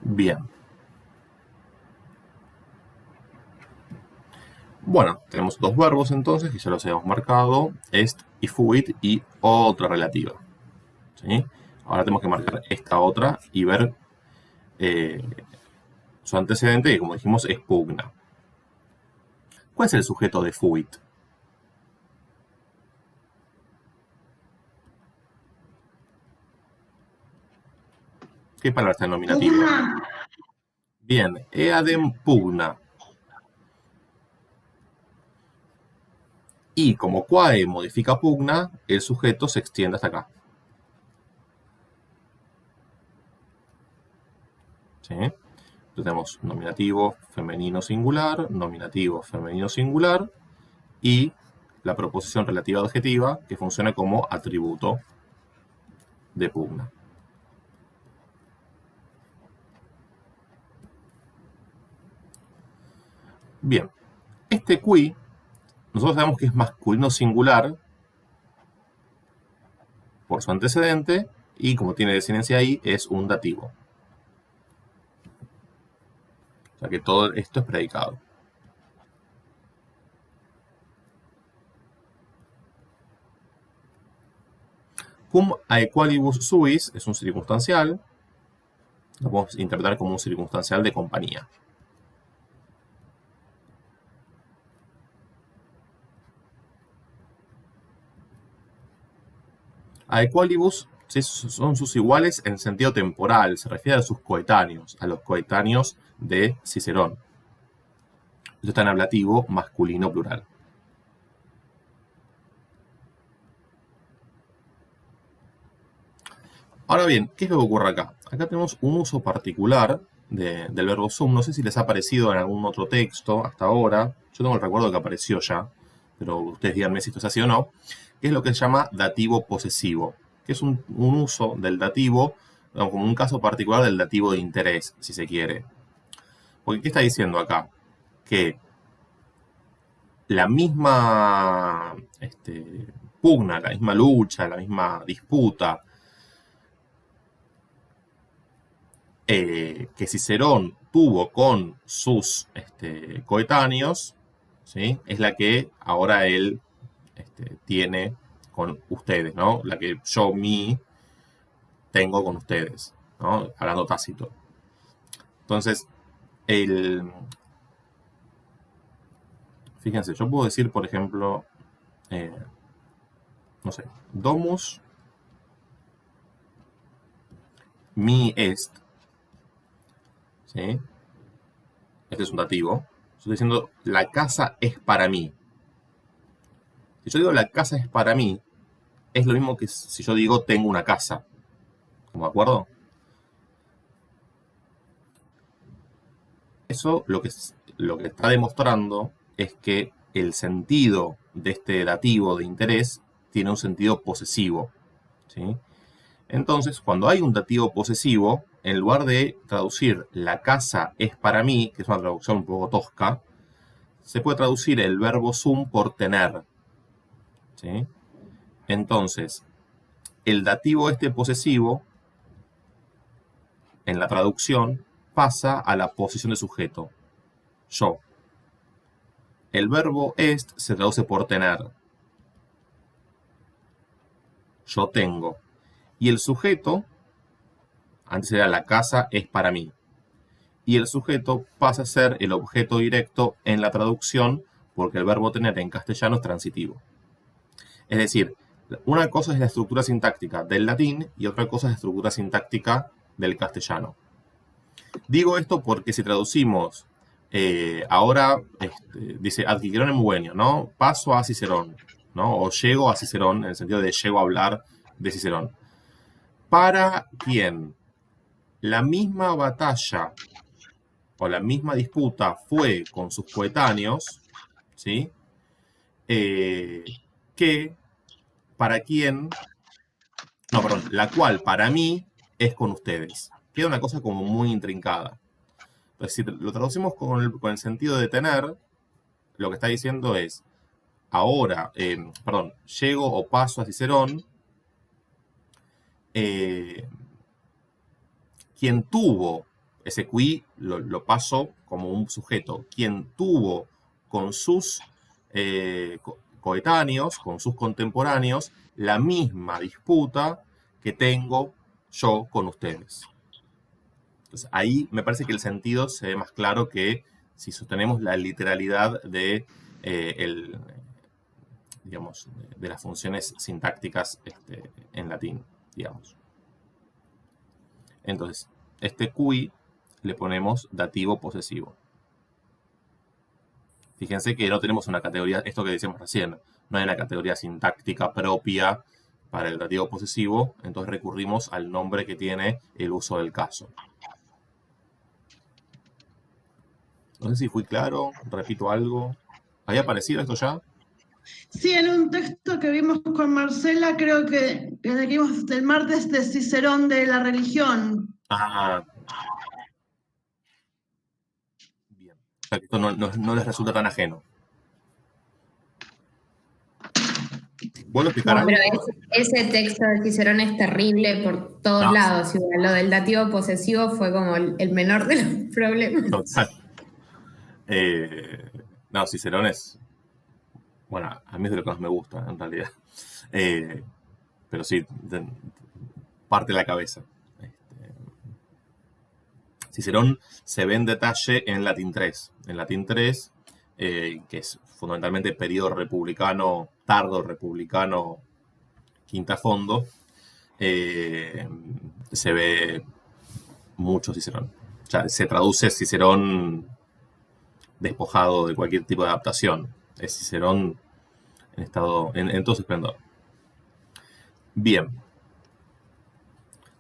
Bien. Bueno, tenemos dos verbos entonces, que ya los hemos marcado, est y fuit, y otra relativa. ¿Sí? Ahora tenemos que marcar esta otra y ver su antecedente, que como dijimos es pugna. ¿Cuál es el sujeto de fuit? ¿Qué palabra está en nominativo? Pugna. Bien, eadem pugna. Y como quae modifica pugna, el sujeto se extiende hasta acá. ¿Sí? Entonces tenemos nominativo femenino singular y la proposición relativa adjetiva que funciona como atributo de pugna. Bien, este qui, nosotros sabemos que es masculino singular por su antecedente y como tiene desinencia ahí, es un dativo. O sea que todo esto es predicado. Cum aequalibus suis es un circunstancial. Lo podemos interpretar como un circunstancial de compañía. Aequalibus son sus iguales en sentido temporal, se refiere a sus coetáneos, a los coetáneos de Cicerón. Esto está en ablativo masculino plural. Ahora bien, ¿qué es lo que ocurre acá? Acá tenemos un uso particular del verbo sum. No sé si les ha aparecido en algún otro texto hasta ahora. Yo tengo el recuerdo que apareció ya, pero ustedes díganme si esto es así o no. Que es lo que se llama dativo posesivo, que es un uso del dativo, como un caso particular del dativo de interés, si se quiere. Porque, ¿qué está diciendo acá? Que la misma pugna, la misma lucha, la misma disputa que Cicerón tuvo con sus coetáneos, ¿sí? Es la que ahora él tiene con ustedes, ¿no? La que yo, tengo con ustedes, ¿no? Hablando tácito. Entonces, Fíjense, yo puedo decir, por ejemplo, no sé, domus mi est. ¿Sí? Este es un dativo. Yo estoy diciendo, la casa es para mí. Si yo digo la casa es para mí, es lo mismo que si yo digo tengo una casa. ¿De acuerdo? Eso lo que está demostrando es que el sentido de este dativo de interés tiene un sentido posesivo. ¿Sí? Entonces, cuando hay un dativo posesivo, en lugar de traducir la casa es para mí, que es una traducción un poco tosca, se puede traducir el verbo sum por tener. ¿Sí? Entonces, el dativo este posesivo, en la traducción, pasa a la posición de sujeto, yo. El verbo est se traduce por tener, yo tengo. Y el sujeto, antes era la casa es para mí. Y el sujeto pasa a ser el objeto directo en la traducción porque el verbo tener en castellano es transitivo. Es decir, una cosa es la estructura sintáctica del latín y otra cosa es la estructura sintáctica del castellano. Digo esto porque si traducimos ahora, dice adquirieron buenio, ¿no? Paso a Cicerón, ¿no? O llego a Cicerón, en el sentido de llego a hablar de Cicerón. ¿Para quién? La misma batalla o la misma disputa fue con sus coetáneos, ¿sí? Que para quién, no, perdón, la cual para mí es con ustedes. Queda una cosa como muy intrincada. Entonces, si lo traducimos con el sentido de tener, lo que está diciendo es, ahora, llego o paso a Cicerón, quien tuvo, ese qui lo paso como un sujeto, quien tuvo con sus coetáneos, con sus contemporáneos, la misma disputa que tengo yo con ustedes. Entonces, ahí me parece que el sentido se ve más claro que si sostenemos la literalidad de, digamos, de las funciones sintácticas en latín, digamos. Entonces, este qui le ponemos dativo posesivo. Fíjense que no tenemos una categoría, esto que decíamos recién, no hay una categoría sintáctica propia para el dativo posesivo, entonces recurrimos al nombre que tiene el uso del caso. No sé si fui claro, repito algo. ¿Había aparecido esto ya? Sí, en un texto que vimos con Marcela, creo que vimos el martes de Cicerón de la religión. Ah, bien. O sea, que esto no les resulta tan ajeno. ¿Vuelvo a explicar algo? Pero ese texto de Cicerón es terrible por todos lados. Igual. Lo del dativo posesivo fue como el menor de los problemas. Total. No, Cicerón es... Bueno, a mí es de lo que más me gusta, en realidad. Pero sí, parte la cabeza. Cicerón se ve en detalle en Latín 3. En Latín 3, que es fundamentalmente periodo republicano, tardo republicano, quinta fondo, se ve mucho Cicerón. O sea, se traduce Cicerón despojado de cualquier tipo de adaptación. Es Cicerón en estado, en todo su esplendor. Bien.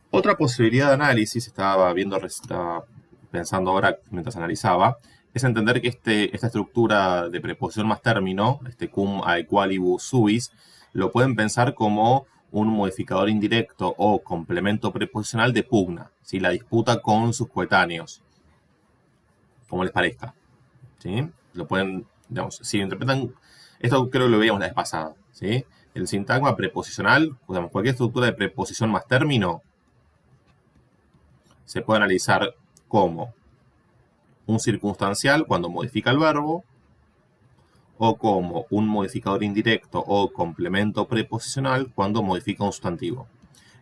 Otra posibilidad de análisis, estaba pensando ahora mientras analizaba, es entender que esta estructura de preposición más término, cum aequalibus suis, lo pueden pensar como un modificador indirecto o complemento preposicional de pugna, ¿sí? La disputa con sus coetáneos, como les parezca. ¿Sí? Lo pueden, digamos, si interpretan, esto creo que lo veíamos la vez pasada, ¿sí? El sintagma preposicional, digamos, cualquier estructura de preposición más término, se puede analizar como un circunstancial cuando modifica el verbo, o como un modificador indirecto o complemento preposicional cuando modifica un sustantivo.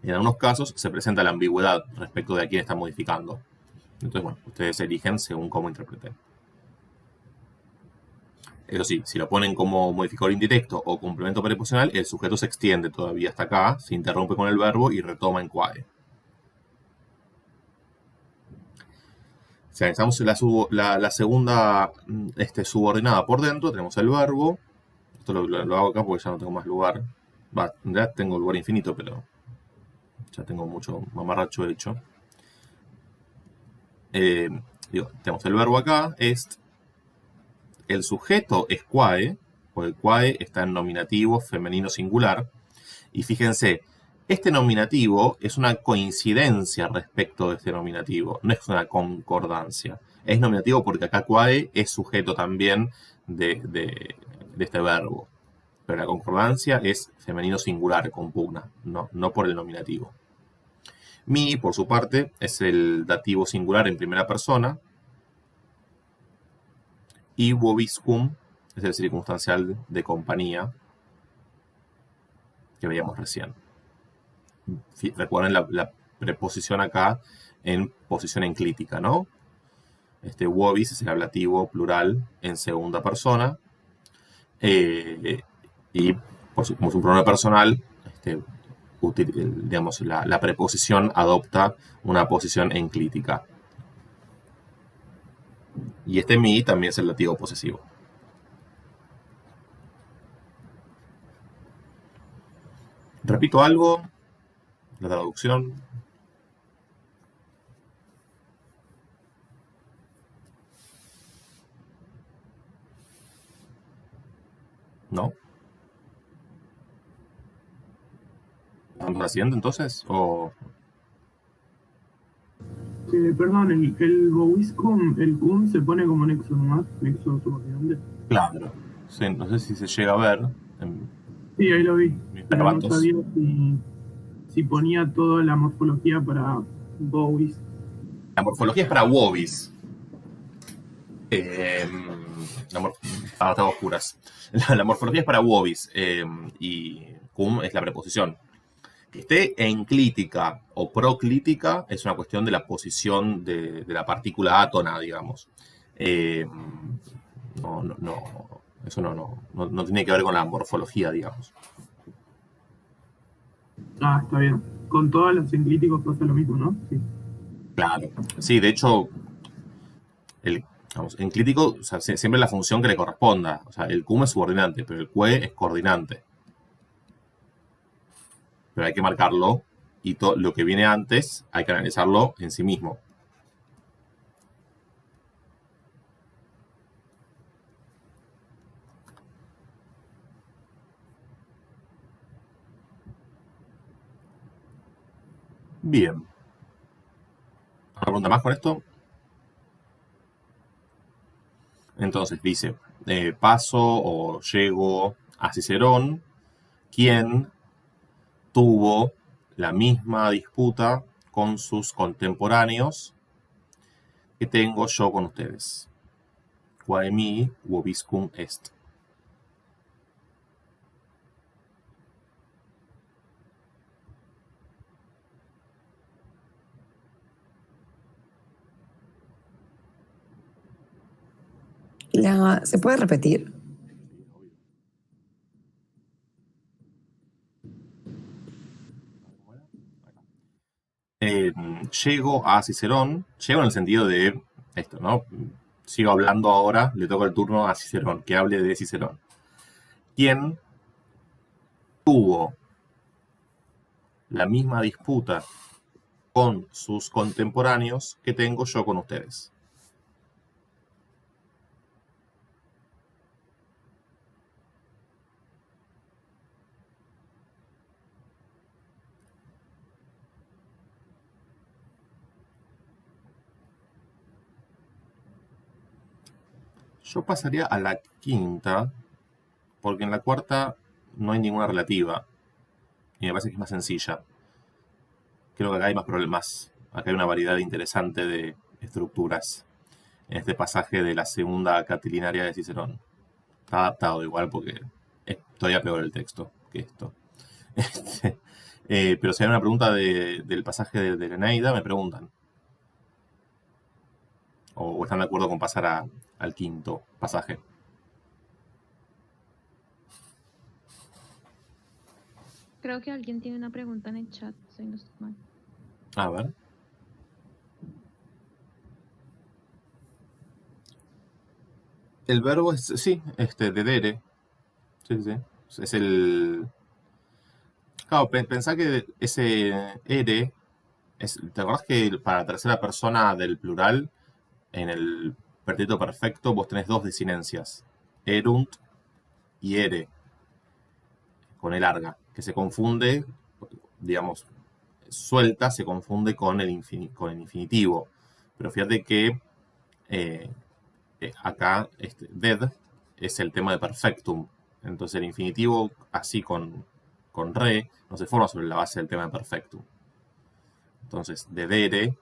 En algunos casos se presenta la ambigüedad respecto de a quién está modificando. Entonces, bueno, ustedes eligen según cómo interpreten. Eso sí, si lo ponen como modificador indirecto o complemento preposicional, el sujeto se extiende todavía hasta acá, se interrumpe con el verbo y retoma en quae. Si analizamos la segunda subordinada por dentro, tenemos el verbo. Esto lo hago acá porque ya no tengo más lugar. En realidad tengo lugar infinito, pero ya tengo mucho mamarracho hecho. Tenemos el verbo acá, est. El sujeto es quae, porque quae está en nominativo femenino singular. Y fíjense, este nominativo es una coincidencia respecto de este nominativo, no es una concordancia. Es nominativo porque acá quae es sujeto también de este verbo. Pero la concordancia es femenino singular, con pugna, no por el nominativo. Mi, por su parte, es el dativo singular en primera persona. Y vobiscum es el circunstancial de compañía que veíamos recién. Recuerden la preposición acá en posición enclítica, ¿no? Vobis es el ablativo plural en segunda persona. Y como es un pronombre personal, digamos, la preposición adopta una posición enclítica. Y mi también es el dativo posesivo. Repito algo, la traducción. ¿No? ¿Vamos a la siguiente entonces? ¿O Perdón, el vobiscum, el cum se pone como nexo nomás, nexo subordinante. claro? Sí, no sé si se llega a ver. Sí, ahí lo vi. Mis Pero no perbantos. sabía si ponía toda la morfología para Bowis. La morfología es para Wobis. Estaba oscuras. La morfología es para Wobis. Y cum es la preposición. Que esté enclítica o proclítica es una cuestión de la posición de la partícula átona, digamos. Eso no tiene que ver con la morfología, digamos. Ah, está bien. Con todas las enclíticos pasa lo mismo, ¿no? Sí. Claro. Sí, de hecho, enclítico, o sea, siempre la función que le corresponda. O sea, el cum es subordinante, pero el que es coordinante. Pero hay que marcarlo y lo que viene antes hay que analizarlo en sí mismo. Bien. ¿Una pregunta más con esto? Entonces dice, paso o llego a Cicerón, quien tuvo la misma disputa con sus contemporáneos que tengo yo con ustedes. Quae mi vobiscum est. ¿Se puede repetir? Llego a Cicerón, llego en el sentido de esto, ¿no? Sigo hablando ahora, le toca el turno a Cicerón, que hable de Cicerón. Quien tuvo la misma disputa con sus contemporáneos que tengo yo con ustedes. Yo pasaría a la quinta, porque en la cuarta no hay ninguna relativa. Y me parece que es más sencilla. Creo que acá hay más problemas. Acá hay una variedad interesante de estructuras en este pasaje de la segunda catilinaria de Cicerón. Está adaptado igual porque es todavía peor el texto que esto. Pero si hay una pregunta del pasaje de la Eneida, me preguntan. O están de acuerdo con pasar al quinto pasaje. Creo que alguien tiene una pregunta en el chat, si no estoy mal. A ver. El verbo es, sí, dedere. Sí, sí. Es el... Claro, pensá que ese ere, ¿te acordás que para la tercera persona del plural, en el pretérito perfecto, vos tenés dos desinencias? Erunt y ere, con el larga, que se confunde, digamos, suelta, se confunde con el infinitivo. Pero fíjate que acá, dead es el tema de perfectum. Entonces el infinitivo, así con re, no se forma sobre la base del tema de perfectum. Entonces, dedere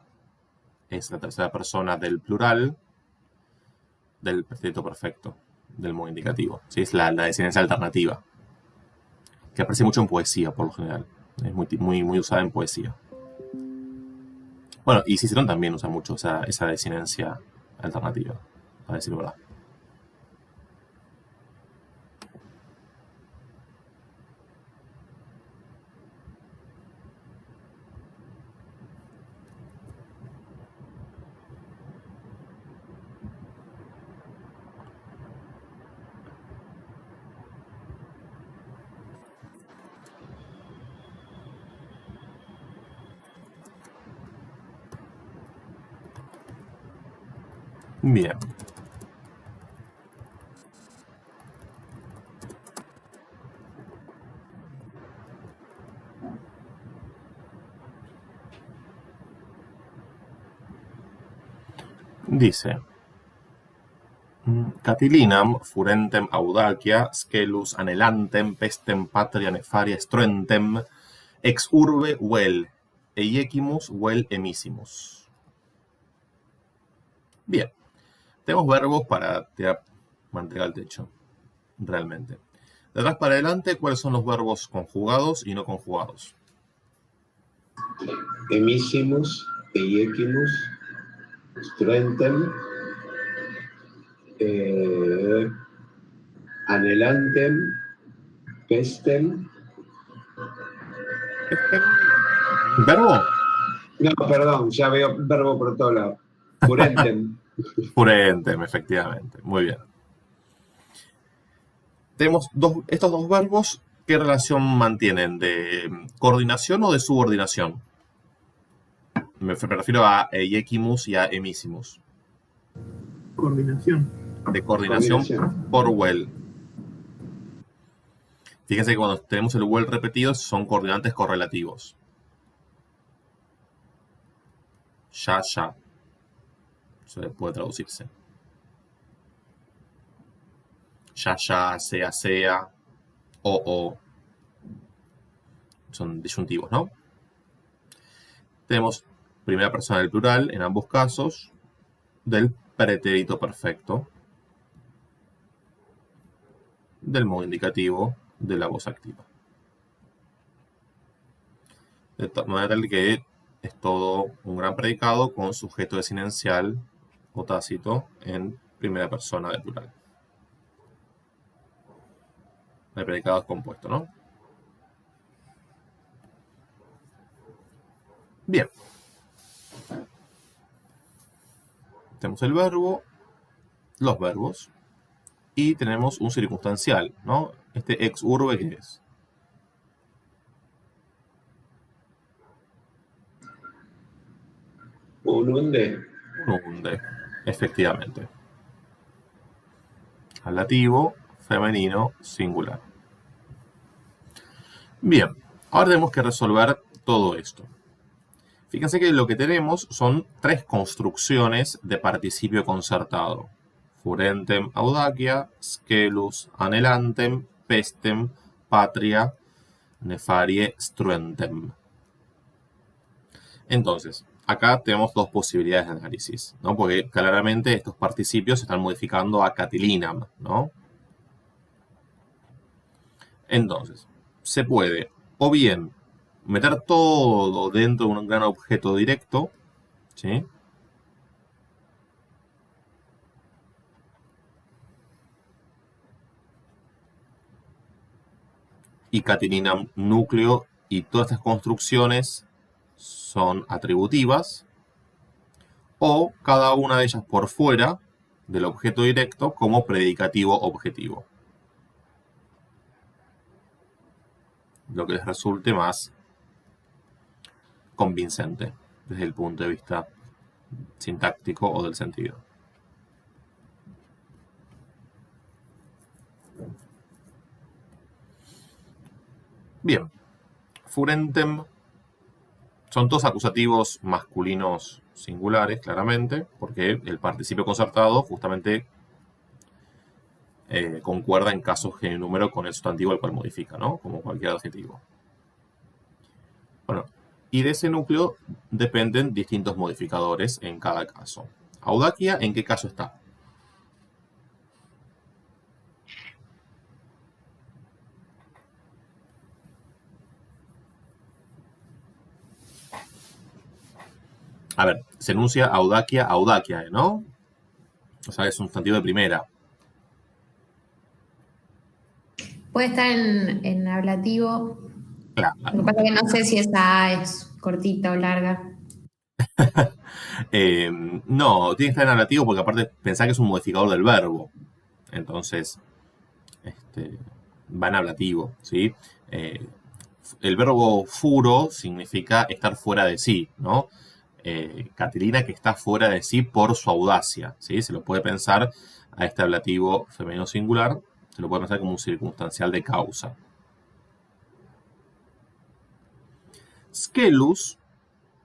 es la tercera persona del plural del pretérito perfecto, del modo indicativo. ¿Sí? Es la desinencia alternativa, que aparece mucho en poesía, por lo general. Es muy usada en poesía. Bueno, y Cicerón también usa mucho esa desinencia alternativa, a decir verdad. Bien. Dice, Catilinam furentem audacia, scelus anhelantem, pestem patria nefaria struentem, ex urbe vel, eiecimus vel emissimus. Bien, tenemos verbos para tirar manteca al techo, realmente. De atrás para adelante, ¿cuáles son los verbos conjugados y no conjugados? Emissimus, eiequimus, struentem, anhelantem, pestem. ¿Verbo? No, perdón, ya veo verbo por todos lados. Furentem. Furentem, efectivamente. Muy bien. Tenemos estos dos verbos, ¿qué relación mantienen? ¿De coordinación o de subordinación? Me refiero a eiequimus y a emissimus. Coordinación. De coordinación por well. Fíjense que cuando tenemos el well repetido son coordinantes correlativos. Ya. Eso puede traducirse. Ya, sea, o. Son disyuntivos, ¿no? Tenemos primera persona del plural en ambos casos del pretérito perfecto, del modo indicativo de la voz activa. De manera tal que es todo un gran predicado con sujeto desinencial o tácito en primera persona del plural. El predicado es compuesto, ¿no? Bien. Tenemos el verbo, los verbos, y tenemos un circunstancial, ¿no? Este ex urbe, ¿qué es? Un unde. Un unde, efectivamente. Ablativo, femenino, singular. Bien, ahora tenemos que resolver todo esto. Fíjense que lo que tenemos son tres construcciones de participio concertado. Furentem audacia, scelus anhelantem, pestem patria nefarie struentem. Entonces, acá tenemos dos posibilidades de análisis, ¿no? Porque claramente estos participios se están modificando a catilinam, ¿no? Entonces, se puede o bien meter todo dentro de un gran objeto directo, ¿sí? y Catilinam núcleo, y todas estas construcciones son atributivas, o cada una de ellas por fuera del objeto directo como predicativo objetivo. Lo que les resulte más convincente desde el punto de vista sintáctico o del sentido. Bien, furentem son todos acusativos masculinos singulares, claramente, porque el participio concertado justamente concuerda en caso genio número con el sustantivo al cual modifica, ¿no? Como cualquier adjetivo. Bueno, y de ese núcleo dependen distintos modificadores en cada caso. Audacia, ¿en qué caso está? A ver, se enuncia audacia, ¿no? O sea, es un sustantivo de primera. Puede estar en ablativo. Claro. Lo que pasa es que no sé si esa A es cortita o larga. No, tiene que estar en ablativo porque aparte pensá que es un modificador del verbo. Entonces, va en ablativo, ¿sí? El verbo furo significa estar fuera de sí, ¿no? Catilina que está fuera de sí por su audacia, ¿sí? Se lo puede pensar a este ablativo femenino singular, se lo puede pensar como un circunstancial de causa. Scelus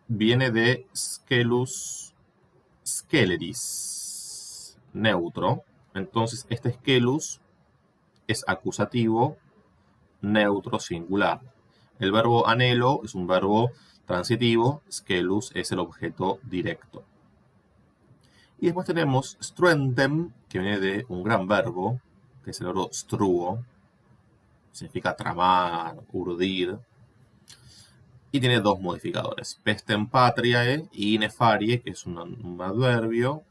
viene de scelus sceleris, neutro. Entonces, este scelus es acusativo neutro singular. El verbo anhelo es un verbo transitivo, scelus es el objeto directo. Y después tenemos struentem, que viene de un gran verbo, que es el verbo struo, significa tramar, urdir, y tiene dos modificadores, pestem patriae y nefarie, que es un adverbio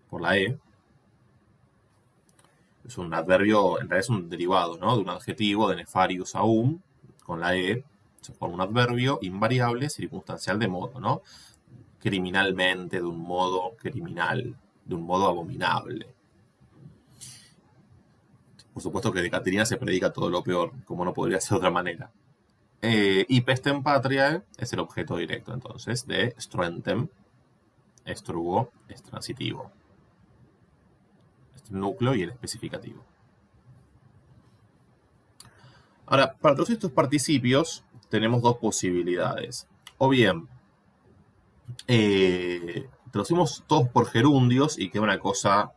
por la E. Es un adverbio, en realidad es un derivado, ¿no? De un adjetivo, de nefarius aum, con la E, se forma un adverbio invariable, circunstancial de modo, ¿no? Criminalmente, de un modo criminal, de un modo abominable. Por supuesto que de Catilina se predica todo lo peor, como no podría ser de otra manera. Y pestem patriae es el objeto directo, entonces, de struentem. Struo es transitivo. Este núcleo y el especificativo. Ahora, para todos estos participios tenemos dos posibilidades. O bien, traducimos todos por gerundios y queda una cosa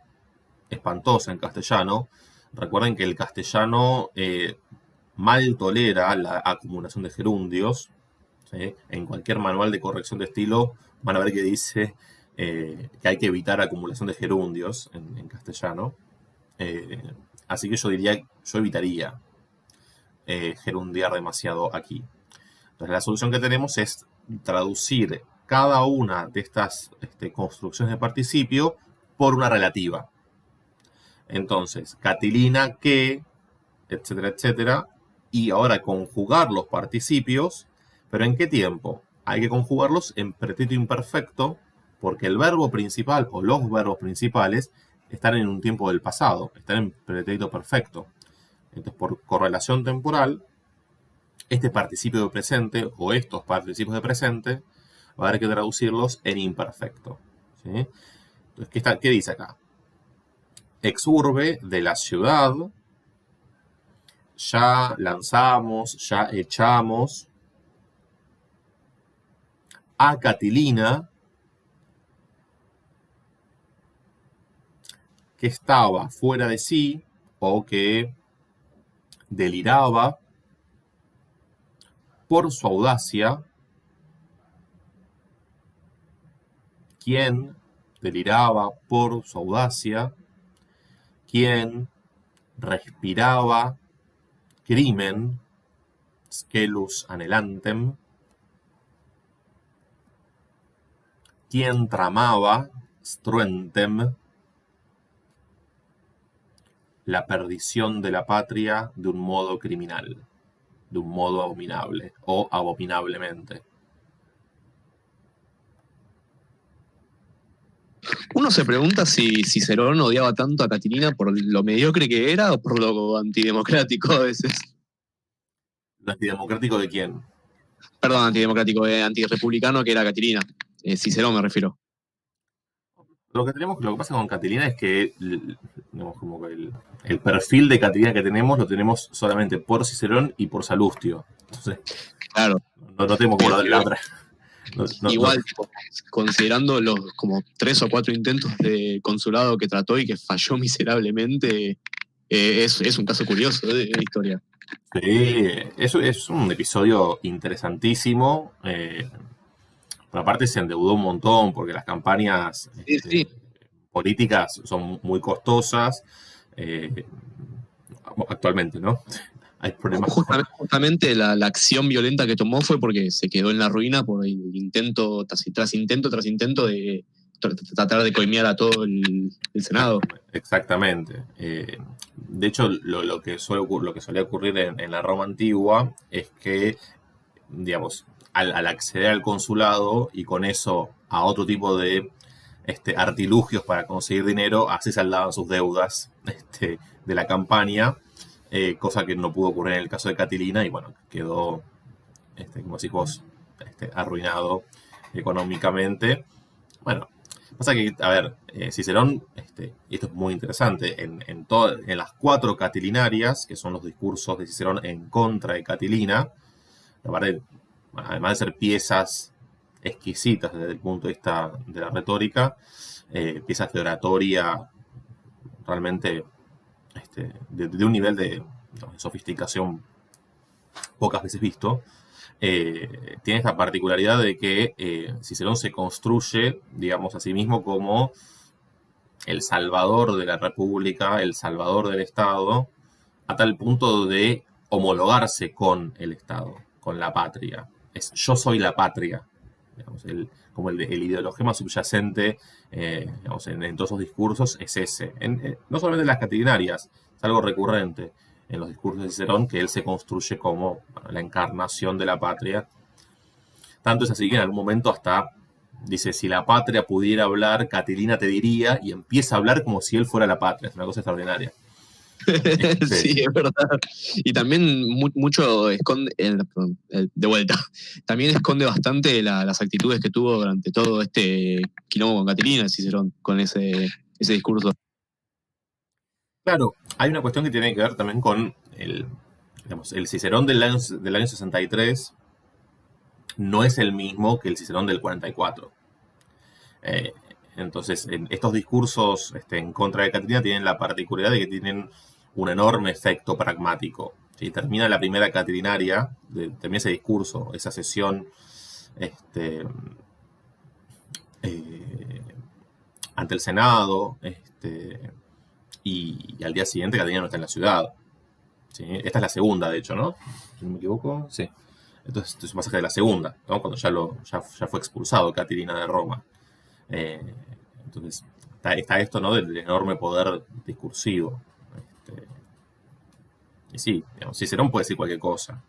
espantosa en castellano. Recuerden que el castellano mal tolera la acumulación de gerundios, ¿sí? En cualquier manual de corrección de estilo van a ver que dice que hay que evitar acumulación de gerundios en castellano. Así que yo evitaría gerundiar demasiado aquí. Entonces la solución que tenemos es traducir cada una de estas construcciones de participio por una relativa. Entonces, Catilina que, etcétera, etcétera, y ahora conjugar los participios, pero ¿en qué tiempo? Hay que conjugarlos en pretérito imperfecto, porque el verbo principal o los verbos principales están en un tiempo del pasado, están en pretérito perfecto. Entonces, por correlación temporal, este participio de presente o estos participios de presente va a haber que traducirlos en imperfecto, ¿sí? Entonces, ¿qué dice acá? Ex urbe, de la ciudad, ya lanzamos, ya echamos a Catilina, que estaba fuera de sí o que deliraba por su audacia. ¿Quién deliraba por su audacia? ¿Quién respiraba crimen? Scelus anhelantem. ¿Quién tramaba? Struentem. La perdición de la patria de un modo criminal. de un modo abominable o abominablemente. Uno se pregunta si Cicerón odiaba tanto a Catilina por lo mediocre que era o por lo antidemocrático a veces. ¿Lo antidemocrático de quién? Perdón, antidemocrático, antirrepublicano que era Catilina. Cicerón me refiero. Lo que pasa con Catilina es que digamos, como que el perfil de Catilina que tenemos lo tenemos solamente por Cicerón y por Salustio. Entonces, claro. No tenemos como la otra. Igual, tipo, considerando los como 3 o 4 intentos de consulado que trató y que falló miserablemente, es un caso curioso de la historia. Sí, eso es un episodio interesantísimo. Pero aparte se endeudó un montón porque las campañas políticas son muy costosas actualmente, ¿no? Hay problemas. Justamente la acción violenta que tomó fue porque se quedó en la ruina por el intento tras intento de tratar de coimear a todo el Senado. Exactamente. De hecho, lo que solía ocurrir en la Roma antigua es que, digamos, al acceder al consulado y con eso a otro tipo de artilugios para conseguir dinero, así saldaban sus deudas de la campaña, cosa que no pudo ocurrir en el caso de Catilina y bueno, quedó, como decís vos, arruinado económicamente. Bueno, pasa que, a ver, Cicerón, y esto es muy interesante, en las 4 catilinarias, que son los discursos de Cicerón en contra de Catilina, aparte, además de ser piezas exquisitas desde el punto de vista de la retórica, piezas de oratoria realmente de un nivel de sofisticación pocas veces visto, tiene esta particularidad de que Cicerón se construye, digamos, a sí mismo como el salvador de la República, el salvador del Estado, a tal punto de homologarse con el Estado, con la patria. Yo soy la patria, digamos, como el ideologema subyacente digamos, en todos esos discursos es ese. No solamente en las catilinarias, es algo recurrente en los discursos de Cicerón, que él se construye como la encarnación de la patria. Tanto es así que en algún momento hasta dice, si la patria pudiera hablar, Catilina te diría, y empieza a hablar como si él fuera la patria. Es una cosa extraordinaria. Sí, es verdad. Y también mucho esconde, de vuelta, también esconde bastante las actitudes que tuvo durante todo este quilombo con Catilina, Cicerón, con ese discurso. Claro, hay una cuestión que tiene que ver también con el Cicerón del año 63 no es el mismo que el Cicerón del 44. Entonces, estos discursos en contra de Catilina tienen la particularidad de que tienen un enorme efecto pragmático. ¿Sí? Termina la primera catilinaria, termina ese discurso, esa sesión ante el Senado, y al día siguiente Catilina no está en la ciudad. ¿Sí? Esta es la segunda, de hecho, ¿no? Si no me equivoco, sí. Entonces, este es un pasaje de la segunda, ¿no? Cuando ya fue expulsado Catilina de Roma. Entonces, está esto, ¿no? Del enorme poder discursivo. Y sí, digamos, Cicerón puede decir cualquier cosa.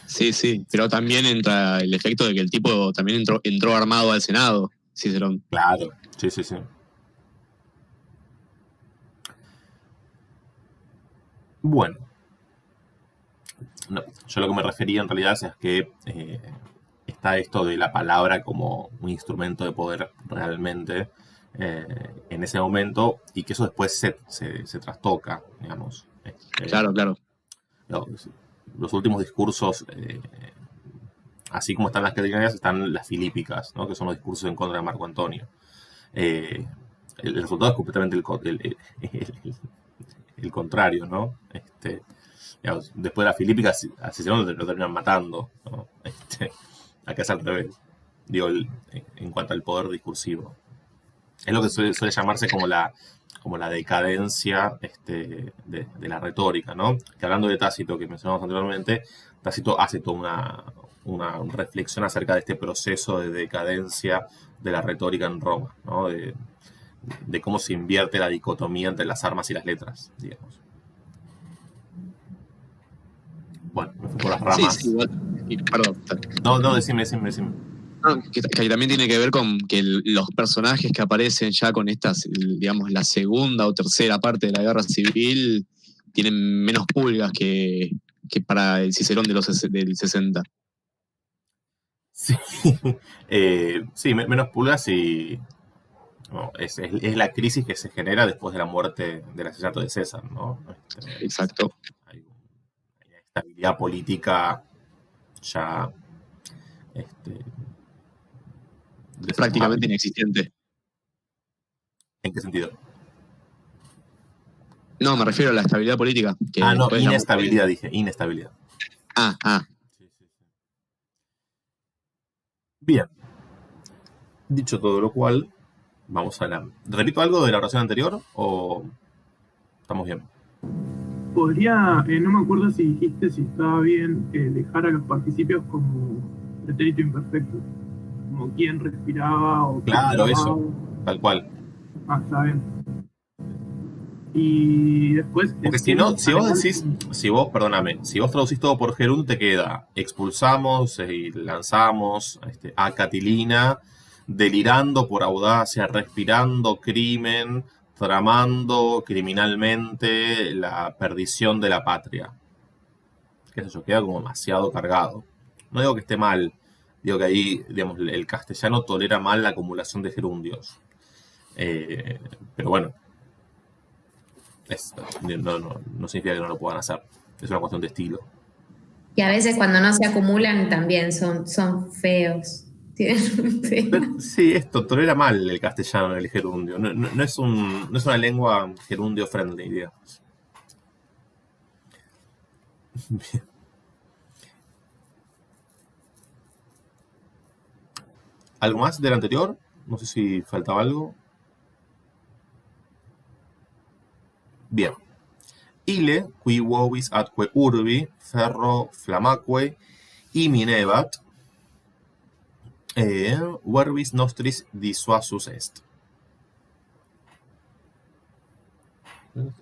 Sí, pero también entra el efecto de que el tipo también entró armado al Senado, Cicerón. Claro, sí. Bueno. No, yo lo que me refería en realidad es que está esto de la palabra como un instrumento de poder realmente en ese momento y que eso después se trastoca, digamos. Claro. Los últimos discursos, así como están las catilinarias, están las filípicas, ¿no? Que son los discursos en contra de Marco Antonio. El resultado es completamente el contrario, ¿no? Después de la filípica, a Cicerón lo terminan matando, ¿no? Acá es al revés. Digo, en cuanto al poder discursivo. Es lo que suele llamarse como la decadencia de la retórica, ¿no? Que hablando de Tácito, que mencionamos anteriormente, Tácito hace toda una reflexión acerca de este proceso de decadencia de la retórica en Roma, ¿no? De cómo se invierte la dicotomía entre las armas y las letras, digamos. Bueno, me fui por las Sí, ramas. sí, igual. Perdón. No, decime. No, que también tiene que ver con que los personajes que aparecen ya con estas, digamos, la segunda o tercera parte de la guerra civil, tienen menos pulgas que para el Cicerón del 60. Sí, sí, menos pulgas y no, es la crisis que se genera después de la muerte del asesinato de César, ¿no? Exacto. Hay una estabilidad política ya Prácticamente inexistente. ¿En qué sentido? No, me refiero a la estabilidad política. Que No, después de la inestabilidad, muerte- dije, inestabilidad. Sí. Sí. Bien, dicho todo lo cual, vamos a la... ¿Repito algo de la oración anterior o estamos bien? Podría, no me acuerdo si dijiste si estaba bien dejar a los participios como pretérito imperfecto, como quién respiraba o quién Claro, tomaba. eso, tal cual. Está bien. Y después... Porque si no, si vos traducís todo por gerundio, te queda expulsamos y lanzamos a Catilina, delirando por audacia, respirando crimen, tramando criminalmente la perdición de la patria. Qué sé yo, queda como demasiado cargado. No digo que esté mal, digo que ahí, digamos, el castellano tolera mal la acumulación de gerundios. Pero bueno, no significa que no lo puedan hacer. Es una cuestión de estilo. Y a veces cuando no se acumulan también son feos. Tienen un tema. Pero, sí, esto tolera mal el castellano, el gerundio. No es una lengua gerundio friendly, digamos. Bien. ¿Algo más del anterior? No sé si faltaba algo. Bien. Ile, qui vovis atque urbi, ferro flamaque, iminebat, verbis nostris disuasus est.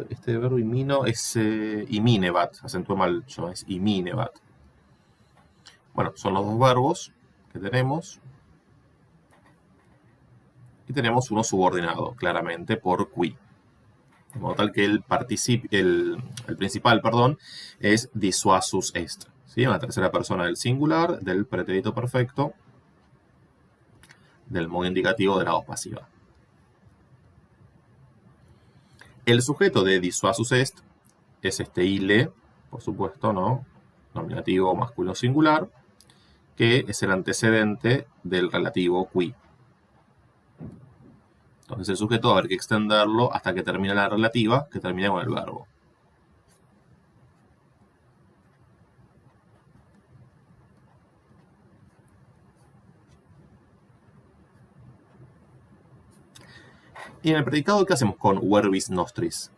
Este verbo imino es iminebat, acentué mal yo, es iminebat. Bueno, son los dos verbos que tenemos. Y tenemos uno subordinado, claramente, por qui. De modo tal que el principal, es disuasus est. ¿Sí? En la tercera persona del singular, del pretérito perfecto, del modo indicativo de la voz pasiva. El sujeto de disuasus est es ile, por supuesto, ¿no? Nominativo masculino singular, que es el antecedente del relativo qui. Entonces el sujeto va a haber que extenderlo hasta que termine la relativa, que termine con el verbo. Y en el predicado, ¿qué hacemos con verbis nostris?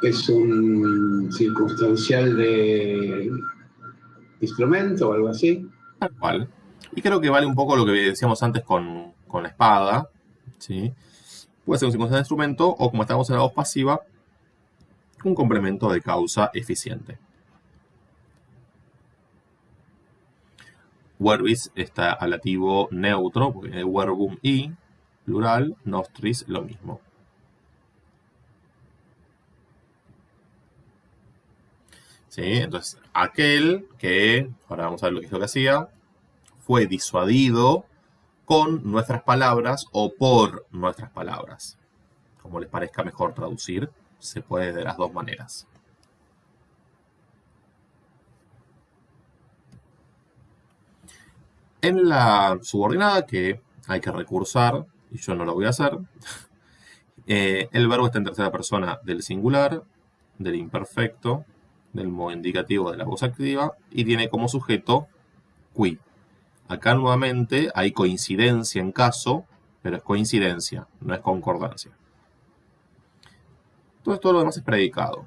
¿Es un circunstancial de instrumento o algo así? Tal cual. Y creo que vale un poco lo que decíamos antes con la espada. ¿Sí? Puede ser un circunstancial de instrumento o, como estamos en la voz pasiva, un complemento de causa eficiente. Verbis está ablativo neutro, porque es verbum y, plural, nostris, lo mismo. ¿Sí? Entonces, aquel que, ahora vamos a ver lo que es lo que hacía, fue disuadido con nuestras palabras o por nuestras palabras. Como les parezca mejor traducir, se puede de las dos maneras. En la subordinada, que hay que recursar, y yo no lo voy a hacer, el verbo está en tercera persona del singular, del imperfecto, del modo indicativo de la voz activa, y tiene como sujeto qui. Acá nuevamente hay coincidencia en caso, pero es coincidencia, no es concordancia. Entonces todo lo demás es predicado.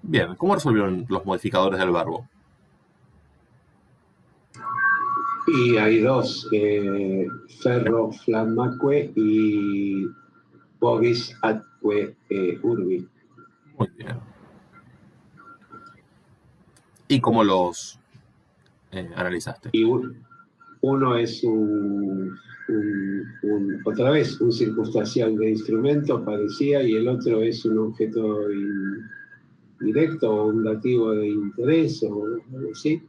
Bien, ¿cómo resolvieron los modificadores del verbo? Y hay dos, ferro flamaque y bovis atque urbi. Muy bien. ¿Y cómo los analizaste? Y uno es otra vez un circunstancial de instrumento, parecía, y el otro es un objeto directo o un dativo de interés o algo así.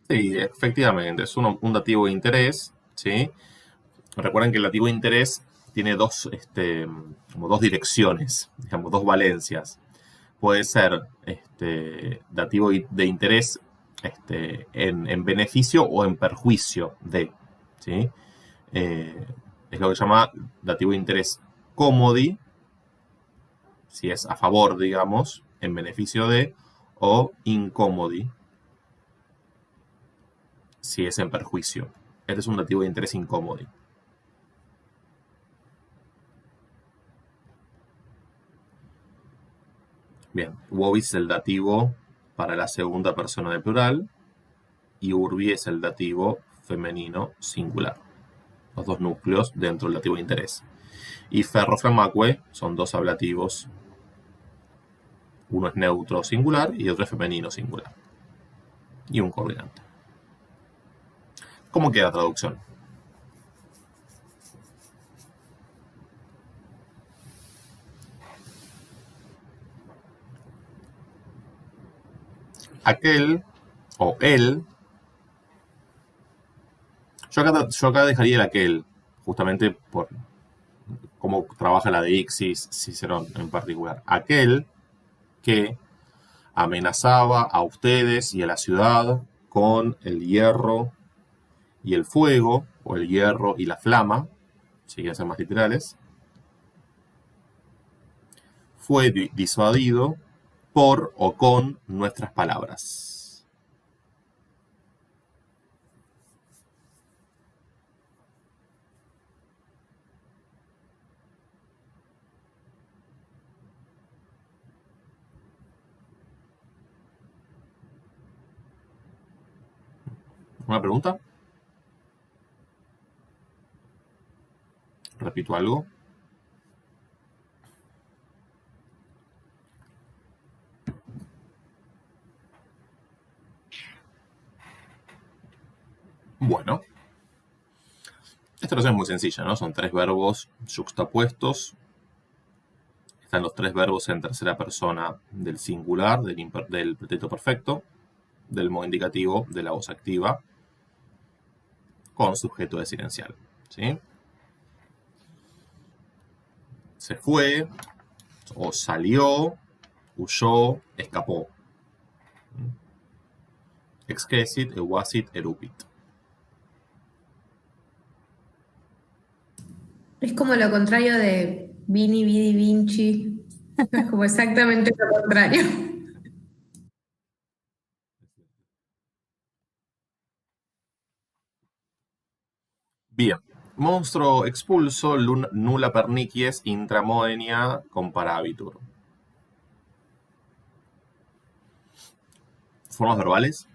Sí, efectivamente, es un dativo de interés, ¿sí? Recuerden que el dativo de interés tiene como dos direcciones, digamos, dos valencias. Puede ser dativo de interés en beneficio o en perjuicio de, ¿sí? Es lo que se llama dativo de interés comodi, si es a favor, digamos, en beneficio de, o incomodi, si es en perjuicio. Este es un dativo de interés incomodi. Bien, Bovis es el dativo para la segunda persona del plural y urbi es el dativo femenino singular. Los dos núcleos dentro del dativo de interés. Y ferro-flamaque son dos ablativos. Uno es neutro singular y otro es femenino singular. Y un coordinante. ¿Cómo queda la traducción? Aquel o él. Yo acá dejaría el aquel, justamente por cómo trabaja la de Ixis, Cicerón en particular. Aquel que amenazaba a ustedes y a la ciudad con el hierro y el fuego, o el hierro y la flama, si quieren ser más literales, fue disuadido por o con nuestras palabras. ¿Una pregunta? Repito algo. Bueno, esta oración es muy sencilla, ¿no? Son tres verbos yuxtapuestos. Están los tres verbos en tercera persona del singular, del pretérito perfecto, del modo indicativo, de la voz activa, con sujeto desidencial, ¿sí? Se fue, o salió, huyó, escapó. Excessit, evasit, erupit. Es como lo contrario de Vini, Vidi, Vinci. Es como exactamente lo contrario. Bien. Monstruo expulso, nulla pernicies, intramoenia, comparabitur. Formas verbales.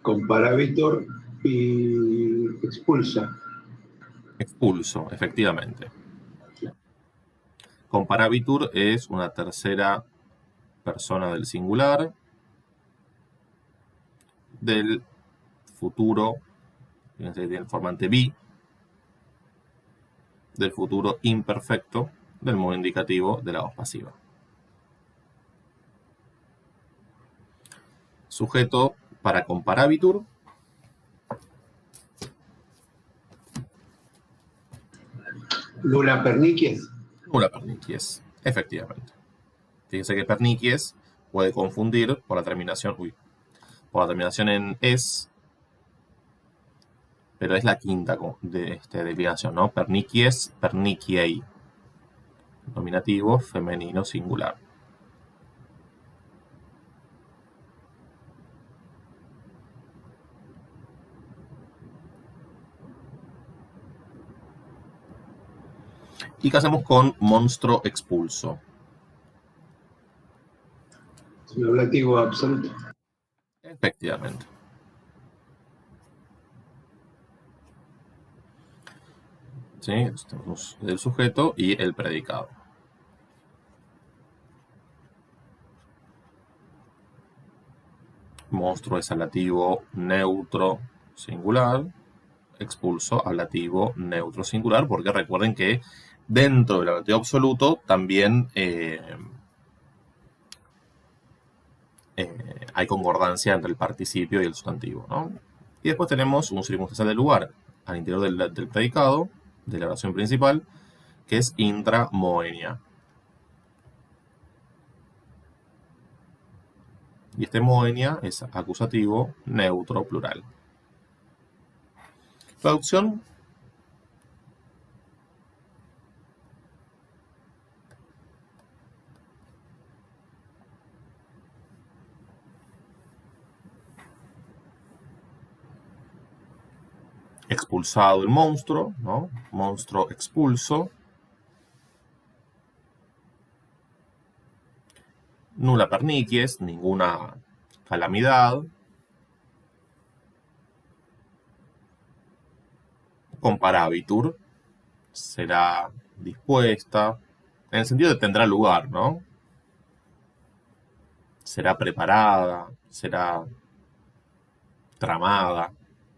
Comparavitor y expulsa. Expulso, efectivamente. Comparabitur es una tercera persona del singular, del futuro, fíjense que tiene el formante bi, del futuro imperfecto, del modo indicativo de la voz pasiva. Sujeto para comparabitur. Nulla pernicies. Nulla pernicies, efectivamente. Fíjense que pernicies puede confundir por la terminación, por la terminación en es, pero es la quinta declinación, ¿no? Pernicies, perniciei. Nominativo femenino singular. ¿Y qué hacemos con monstruo expulso? Es un ablativo absoluto. Efectivamente. ¿sí? Tenemos el sujeto y el predicado. Monstruo es ablativo neutro singular. Expulso ablativo neutro singular, porque recuerden que dentro del ablativo absoluto también hay concordancia entre el participio y el sustantivo, ¿no? Y después tenemos un circunstancial del lugar al interior del predicado, de la oración principal, que es intramoenia. Y este moenia es acusativo neutro plural. Traducción. Expulsado el monstruo, ¿no? Monstruo expulso. Nulla pernicies, ninguna calamidad. Comparabitur, será dispuesta, en el sentido de tendrá lugar, ¿no? Será preparada, será tramada,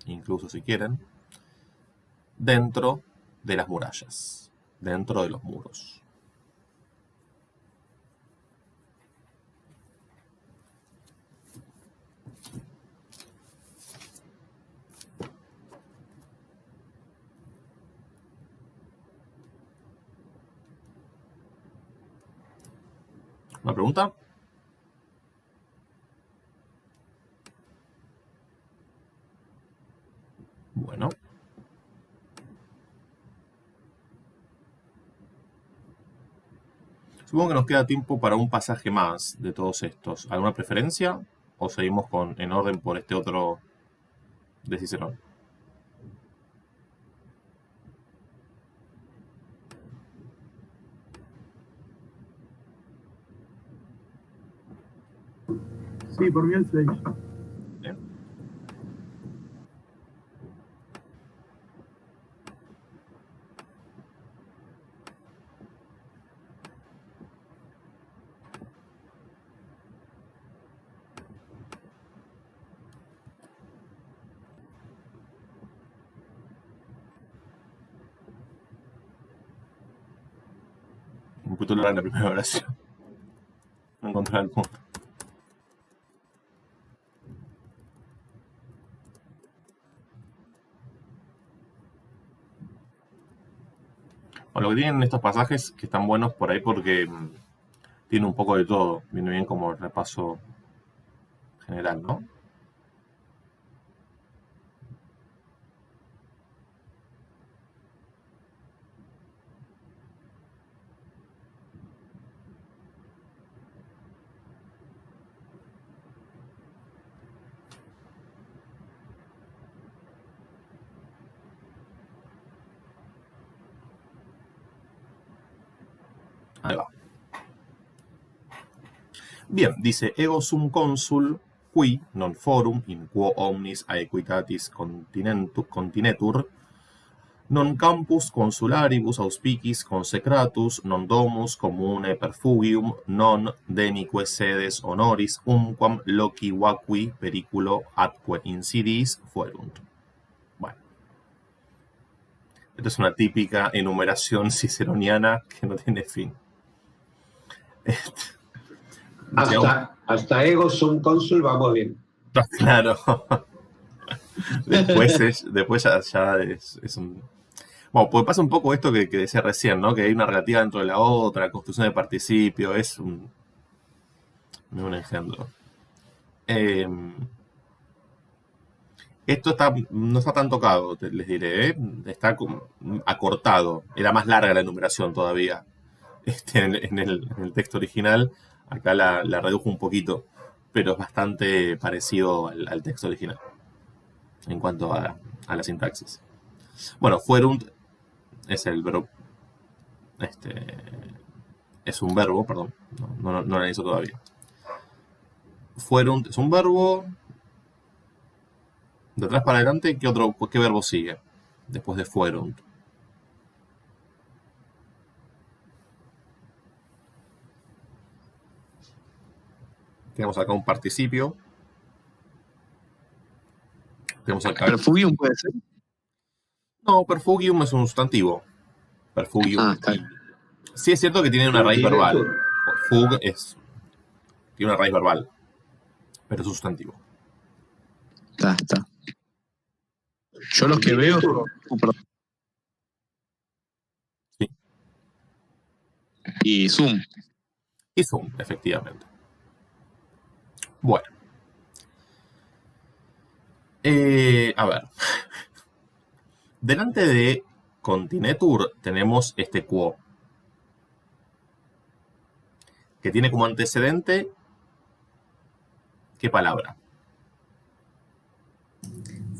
incluso si quieren, dentro de las murallas, dentro de los muros. ¿Una pregunta? Bueno. Supongo que nos queda tiempo para un pasaje más de todos estos. ¿Alguna preferencia? ¿O seguimos en orden por este otro de Cicerón? Sí, por mí el 6. Bien. Un poquito larga la primera oración. No encontrar el punto. Bueno, lo que tienen estos pasajes que están buenos por ahí porque tiene un poco de todo. Viene bien como repaso general, ¿no? Ahí va. Bien, dice, ego sum consul qui non forum in quo omnis aequitatis continetur non campus consularibus auspicis consecratus non domus commune perfugium non denique sedes honoris umquam loci vacui periculo atque insidis fuerunt. Bueno, esto es una típica enumeración ciceroniana que no tiene fin. Hasta ego sum consul vamos bien. Claro. después ya es un... Bueno, pues pasa un poco esto que decía recién, ¿no? Que hay una relativa dentro de la otra, construcción de participio, es un ejemplo. Esto no está tan tocado, les diré, ¿eh? Está acortado. Era más larga la enumeración todavía en el texto original. Acá la redujo un poquito, pero es bastante parecido al texto original en cuanto a la sintaxis. Bueno, fuerunt es el verbo. Es un verbo, perdón. No lo hizo todavía. Fuerunt es un verbo. De atrás para adelante, ¿qué verbo sigue? Después de fuerunt. Tenemos acá un participio. Tenemos acá... ¿Perfugium puede ser? No, perfugium es un sustantivo. Perfugium. Está bien. Sí es cierto que tiene una raíz verbal. Fug tiene una raíz verbal, pero es un sustantivo. Está. Yo los que veo... perdón. Sí. Y Zoom. Y Zoom, efectivamente. Bueno. A ver. Delante de Continetur tenemos este quo, que tiene como antecedente, ¿qué palabra?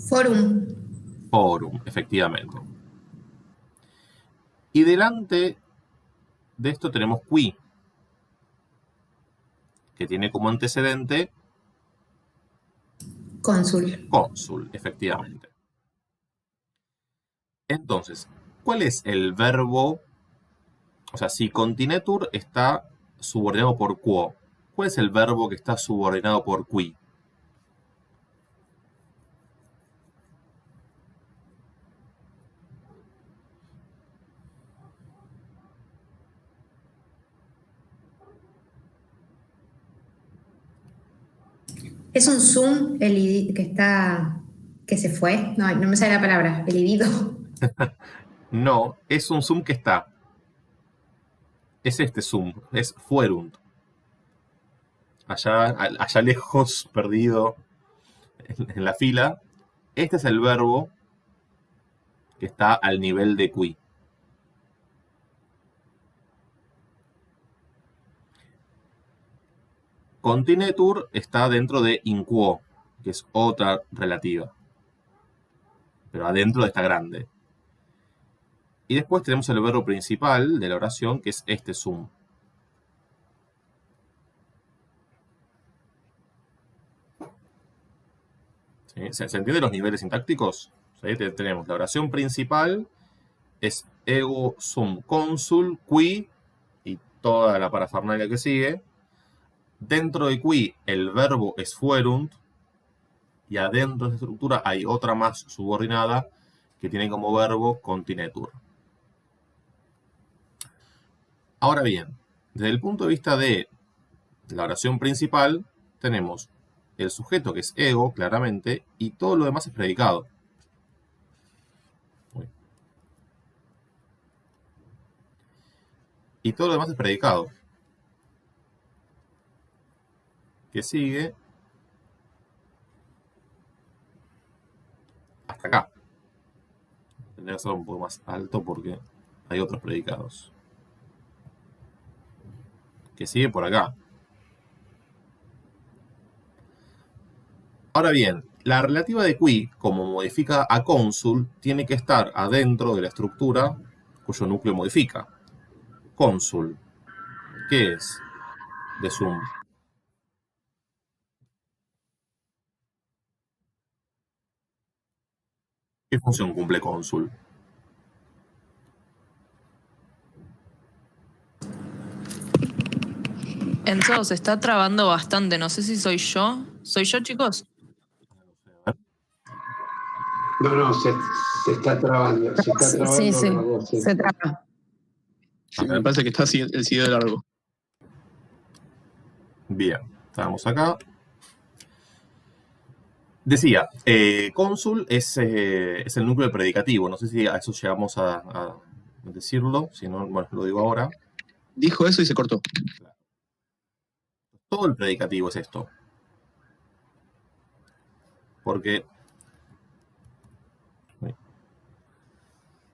Forum. Forum, efectivamente. Y delante de esto tenemos qui, que tiene como antecedente Cónsul. cónsul, efectivamente. Entonces, ¿cuál es el verbo? O sea, si continetur está subordinado por quo, ¿cuál es el verbo que está subordinado por qui? ¿Es un Zoom que se fue? No, no me sale la palabra. El idido. No, es un Zoom que está. Es este Zoom, es fuerunt. Allá lejos, perdido en la fila. Este es el verbo que está al nivel de qui. Continetur está dentro de in quo, que es otra relativa, pero adentro de esta grande. Y después tenemos el verbo principal de la oración, que es este sum. ¿Sí? ¿Se entienden los niveles sintácticos? ¿Sí? Tenemos la oración principal, es ego sum consul qui, y toda la parafernalia que sigue. Dentro de qui el verbo es fuerunt, y adentro de esta estructura hay otra más subordinada que tiene como verbo continetur. Ahora bien, desde el punto de vista de la oración principal, tenemos el sujeto que es ego, claramente, y todo lo demás es predicado. Y todo lo demás es predicado. Que sigue hasta acá. Tendría que ser un poco más alto porque hay otros predicados. Que sigue por acá. Ahora bien, la relativa de qui, como modifica a cónsul, tiene que estar adentro de la estructura cuyo núcleo modifica. Cónsul. ¿Qué es? De sum. ¿Qué función cumple cónsul? Enzo, se está trabando bastante. No sé si soy yo. ¿Soy yo, chicos? No, se está trabando. Se está trabando Sí, la voz. se traba. Sí, me parece que está el CD largo. Bien, estamos acá. Decía, cónsul es el núcleo del predicativo. No sé si a eso llegamos a decirlo. Si no, bueno, lo digo ahora. Dijo eso y se cortó. Todo el predicativo es esto. Porque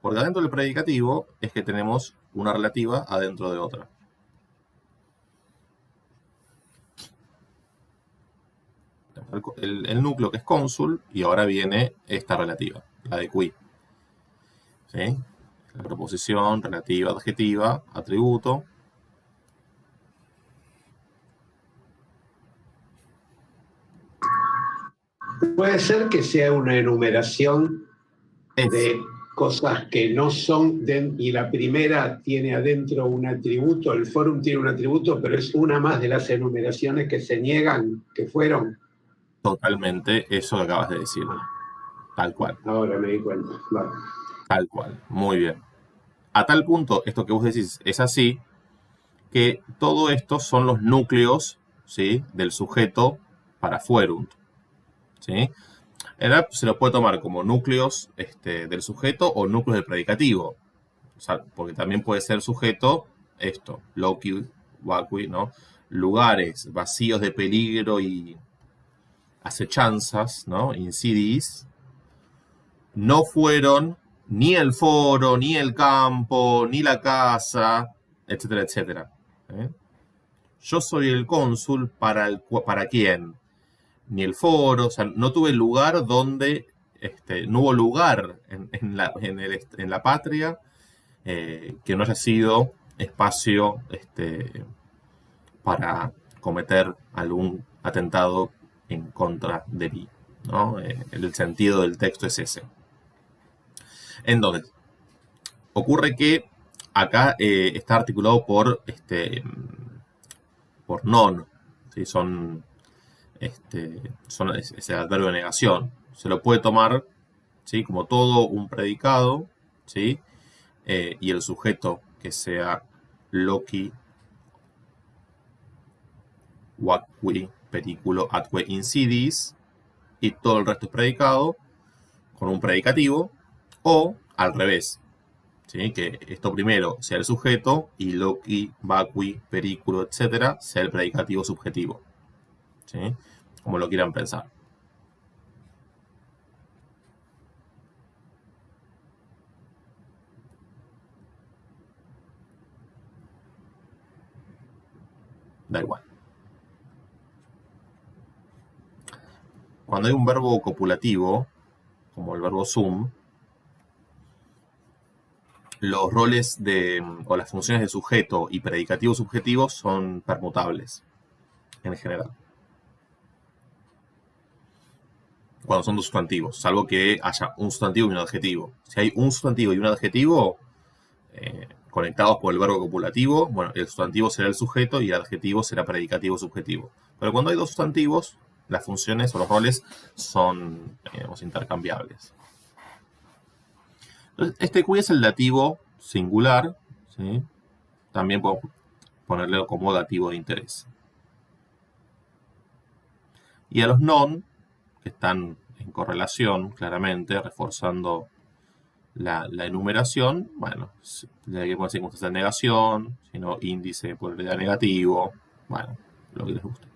adentro del predicativo es que tenemos una relativa adentro de otra. El núcleo que es cónsul y ahora viene esta relativa, la de qui. ¿Sí? La proposición, relativa, adjetiva, atributo. Puede ser que sea una enumeración de cosas que no son, y la primera tiene adentro un atributo, el fórum tiene un atributo, pero es una más de las enumeraciones que se niegan, que fueron. Totalmente eso que acabas de decir. Tal cual. Ahora me di cuenta. Vale. Tal cual. Muy bien. A tal punto, esto que vos decís es así, que todo esto son los núcleos, ¿sí?, del sujeto para fuerunt, ¿sí? En realidad se lo puede tomar como núcleos del sujeto o núcleos del predicativo. O sea, porque también puede ser sujeto esto, loci, vacui, ¿no? Lugares vacíos de peligro y acechanzas, ¿no? Insidis, no fueron ni el foro, ni el campo, ni la casa, etcétera, etcétera. Yo soy el cónsul ¿para quién? Ni el foro, o sea, no tuve lugar donde, no hubo lugar en la patria que no haya sido espacio para cometer algún atentado en contra de mí, ¿no? El sentido del texto es ese. Entonces, ocurre que acá está articulado por non, ¿sí? Es el adverbio de negación. Se lo puede tomar, ¿sí?, como todo un predicado, ¿sí?, y el sujeto que sea loci, vacui, periculo, atque, insidis, y todo el resto es predicado con un predicativo, o al revés, ¿sí?, que esto primero sea el sujeto y loci, vacui, periculo, etcétera, sea el predicativo subjetivo, ¿sí?, como lo quieran pensar. Da igual. Cuando hay un verbo copulativo, como el verbo sum, los roles o las funciones de sujeto y predicativo subjetivo son permutables, en general. Cuando son dos sustantivos, salvo que haya un sustantivo y un adjetivo. Si hay un sustantivo y un adjetivo conectados por el verbo copulativo, bueno, el sustantivo será el sujeto y el adjetivo será predicativo subjetivo. Pero cuando hay dos sustantivos, las funciones o los roles son, intercambiables. Entonces, este qui es el dativo singular, ¿sí? También podemos ponerle como dativo de interés. Y a los non, que están en correlación, claramente, reforzando la enumeración, bueno, le hay que poner circunstancia de negación, sino índice por probabilidad negativo, bueno, lo que les guste.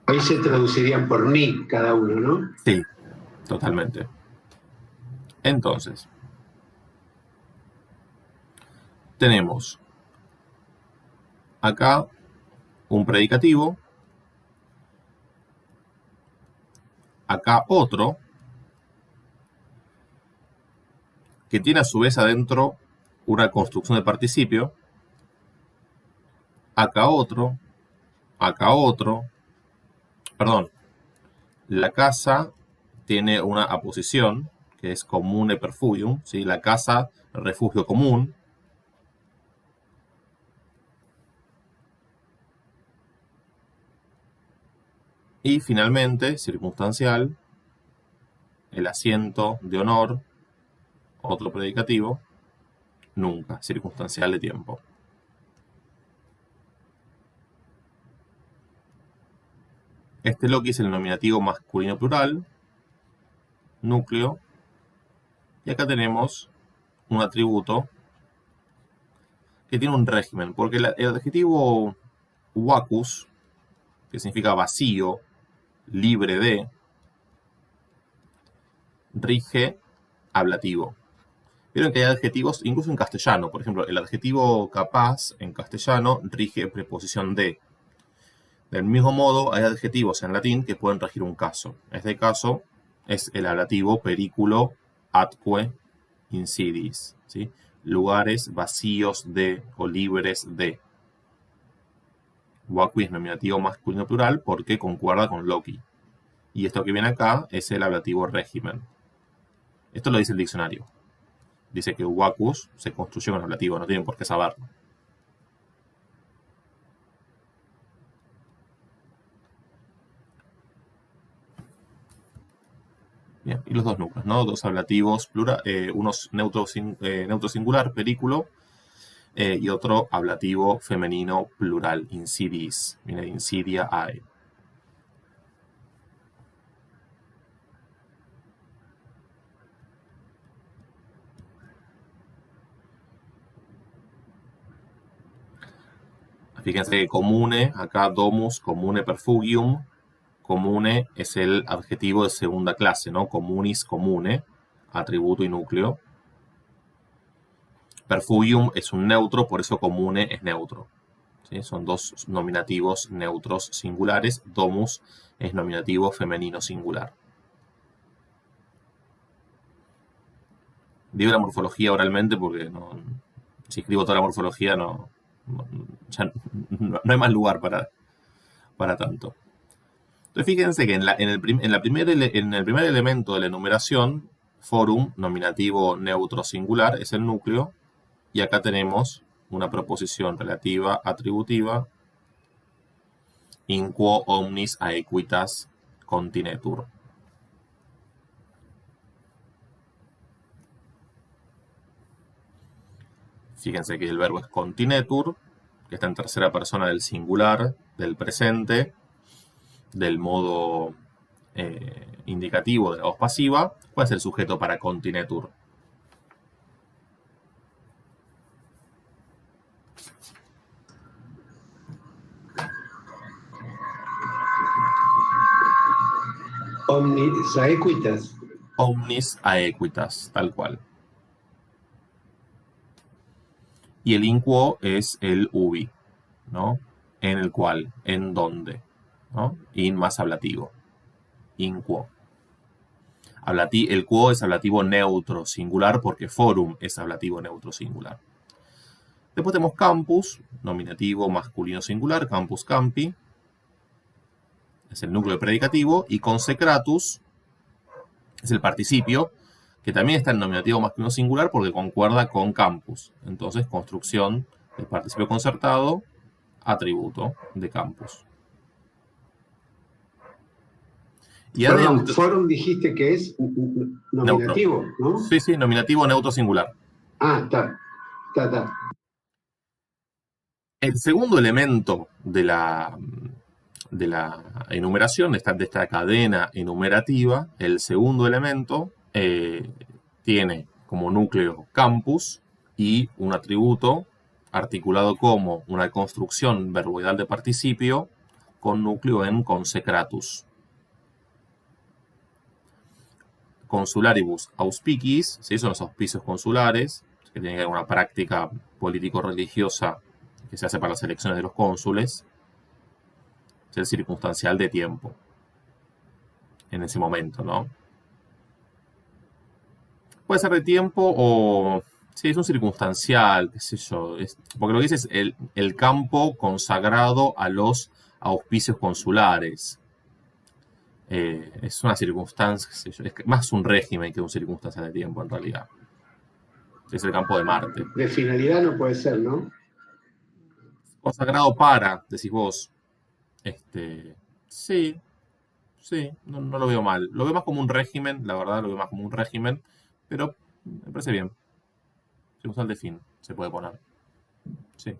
Ahí se traducirían por ni cada uno, ¿no? Sí, totalmente. Entonces, tenemos acá un predicativo, acá otro, que tiene a su vez adentro una construcción de participio, acá otro, perdón, la casa tiene una aposición, que es comune perfugium, ¿sí? La casa, refugio común. Y finalmente, circunstancial, el asiento de honor, otro predicativo, nunca, circunstancial de tiempo. Este loci es el nominativo masculino plural, núcleo, y acá tenemos un atributo que tiene un régimen, porque el adjetivo vacus, que significa vacío, libre de, rige ablativo. Vieron que hay adjetivos, incluso en castellano, por ejemplo, el adjetivo capaz en castellano rige preposición de. Del mismo modo, hay adjetivos en latín que pueden regir un caso. Este caso es el ablativo periculo atque insidis, ¿sí? Lugares vacíos de o libres de. Vacui es nominativo masculino plural porque concuerda con loci. Y esto que viene acá es el ablativo régimen. Esto lo dice el diccionario. Dice que Uwacus se construyó con ablativo, no tienen por qué saberlo. Bien, y los dos núcleos, ¿no? Dos ablativos plural, unos neutro singular, perículo, y otro ablativo femenino plural, insidis. Viene de insidia ae. Fíjense que comune, acá domus, comune perfugium. Comune es el adjetivo de segunda clase, ¿no? Comunis, comune, atributo y núcleo. Perfugium es un neutro, por eso comune es neutro. ¿Sí? Son dos nominativos neutros singulares. Domus es nominativo femenino singular. Digo la morfología oralmente porque si escribo toda la morfología ya no hay más lugar para tanto. Entonces fíjense que en el primer elemento de la enumeración, forum, nominativo neutro singular, es el núcleo, y acá tenemos una proposición relativa atributiva, in quo omnis aequitas continetur. Fíjense que el verbo es continetur, que está en tercera persona del singular, del presente, del modo indicativo de la voz pasiva. ¿Cuál es el sujeto para continetur? Omnis aequitas. Omnis aequitas, tal cual. Y el in quo es el ubi, ¿no? En el cual, en donde, ¿no? In más ablativo. In quo. El quo es ablativo neutro singular porque forum es ablativo neutro singular. Después tenemos campus, nominativo masculino singular, campus campi. Es el núcleo predicativo. Y consecratus es el participio, que también está en nominativo masculino singular porque concuerda con campus. Entonces, construcción del participio concertado, atributo de campus. Y perdón, forum dijiste que es nominativo, neutro. ¿No? Sí, nominativo neutro singular. Ah, está. El segundo elemento de la enumeración, de esta cadena enumerativa, el segundo elemento tiene como núcleo campus y un atributo articulado como una construcción verboidal de participio con núcleo en consecratus. Consularibus auspicis, ¿sí? Son los auspicios consulares, que tienen que ver con una práctica político-religiosa que se hace para las elecciones de los cónsules. Es el circunstancial de tiempo en ese momento, ¿no? Puede ser de tiempo o... Sí, es un circunstancial, qué sé yo. Porque lo que dice es el campo consagrado a los auspicios consulares. Es una circunstancia, qué sé yo, es más un régimen que un circunstancial de tiempo en realidad. Es el campo de Marte. De finalidad no puede ser, ¿no? Consagrado para, decís vos. Sí, no lo veo mal. Lo veo más como un régimen, la verdad, lo veo más como un régimen, pero me parece bien. Circunstancial de fin, se puede poner. Sí.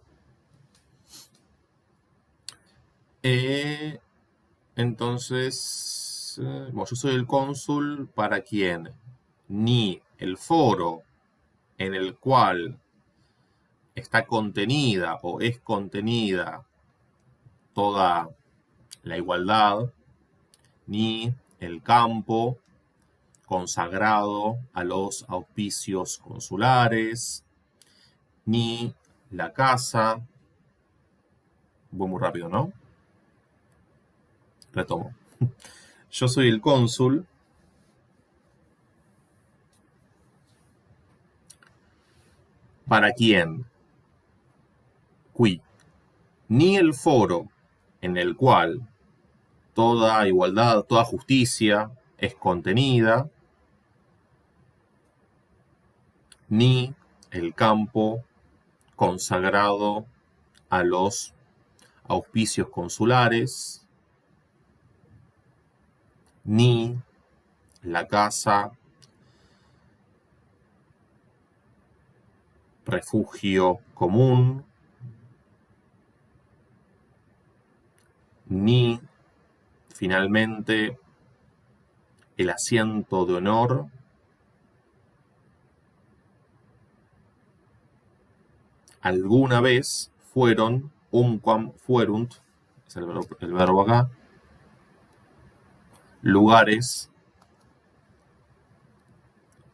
Entonces, bueno, yo soy el cónsul para quien ni el foro en el cual está contenida o es contenida toda la igualdad, ni el campo consagrado a los auspicios consulares, ni la casa. Voy muy rápido, ¿no? Retomo. Yo soy el cónsul para quien ni el foro en el cual toda igualdad, toda justicia es contenida, ni el campo consagrado a los auspicios consulares, ni la casa refugio común, ni finalmente el asiento de honor alguna vez fueron, umquam fuerunt, es el verbo acá, lugares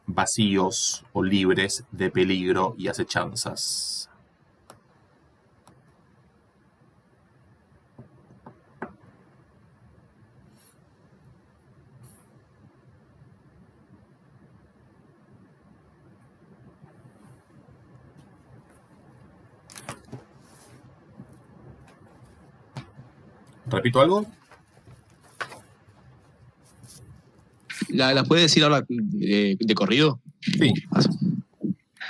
vacíos o libres de peligro y acechanzas. ¿Repito algo? ¿La puede decir ahora de corrido? Sí.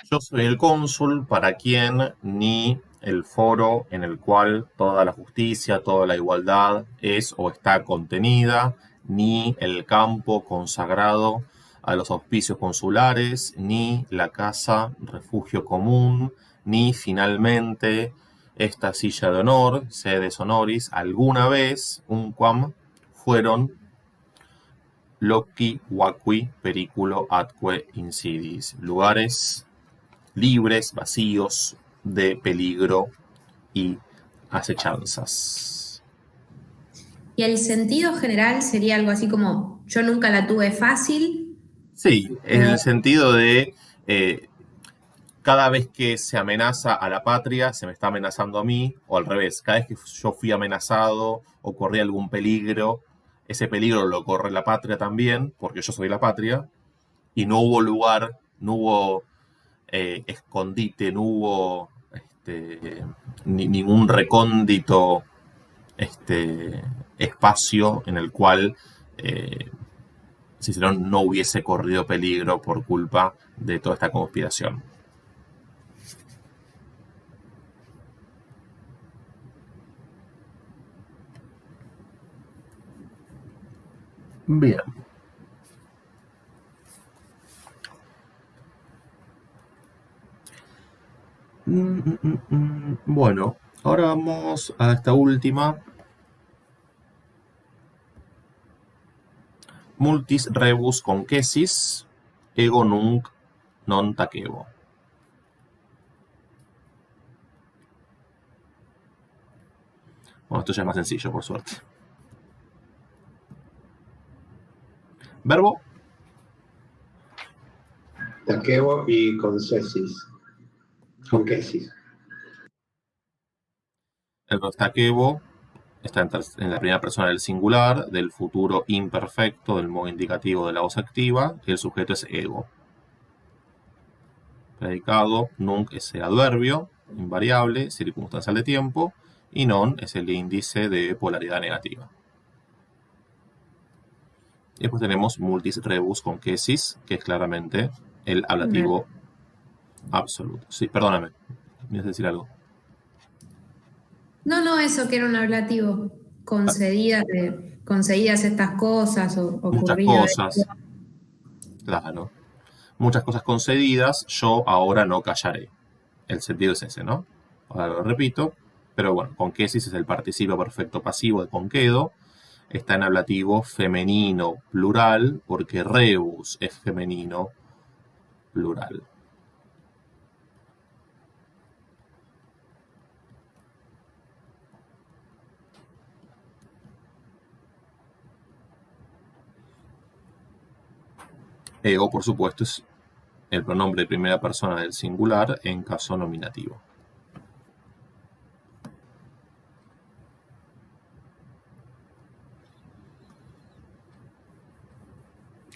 Yo soy el cónsul para quien ni el foro en el cual toda la justicia, toda la igualdad es o está contenida, ni el campo consagrado a los auspicios consulares, ni la casa refugio común, ni finalmente esta silla de honor, sedes honoris, alguna vez, umquam, fueron loci vacui periculo atque insidis, lugares libres, vacíos de peligro y acechanzas. Y el sentido general sería algo así como, yo nunca la tuve fácil. Sí, en el sentido de cada vez que se amenaza a la patria, se me está amenazando a mí, o al revés, cada vez que yo fui amenazado o corrí algún peligro, ese peligro lo corre la patria también, porque yo soy la patria, y no hubo lugar, no hubo escondite, no hubo ningún recóndito espacio en el cual Cicerón no hubiese corrido peligro por culpa de toda esta conspiración. Bien. Bueno, ahora vamos a esta última. Multis rebus conquesis, ego nunc non tacebo. Bueno, esto ya es más sencillo, por suerte. Verbo. Taquebo y conquesis. Conquesis. El taquebo está en la primera persona del singular, del futuro imperfecto, del modo indicativo de la voz activa, y el sujeto es ego. Predicado, nunc es el adverbio, invariable, circunstancial de tiempo, y non es el índice de polaridad negativa. Y después tenemos multis rebus conquesis, que es claramente el ablativo absoluto. Sí, perdóname, ¿me ibas a decir algo? No, eso que era un ablativo. Concedidas estas cosas o muchas cosas. Claro. Muchas cosas concedidas, yo ahora no callaré. El sentido es ese, ¿no? Ahora lo repito, pero bueno, conquesis es el participio perfecto pasivo de conquedo. Está en ablativo femenino plural, porque rebus es femenino plural. Ego, por supuesto, es el pronombre de primera persona del singular en caso nominativo.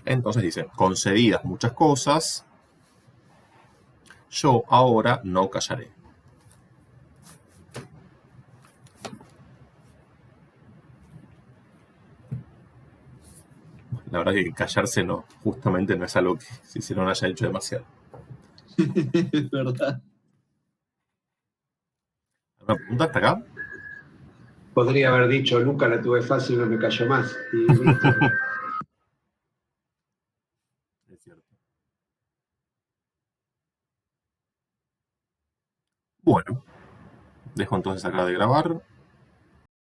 Entonces dice, concedidas muchas cosas, yo ahora no callaré. la verdad que callarse no, justamente no es algo que Cicerón haya hecho demasiado. Es verdad. ¿Alguna pregunta hasta acá? Podría haber dicho, nunca la tuve fácil, no me callo más. Y listo. Es cierto. Bueno, dejo entonces acá de grabar.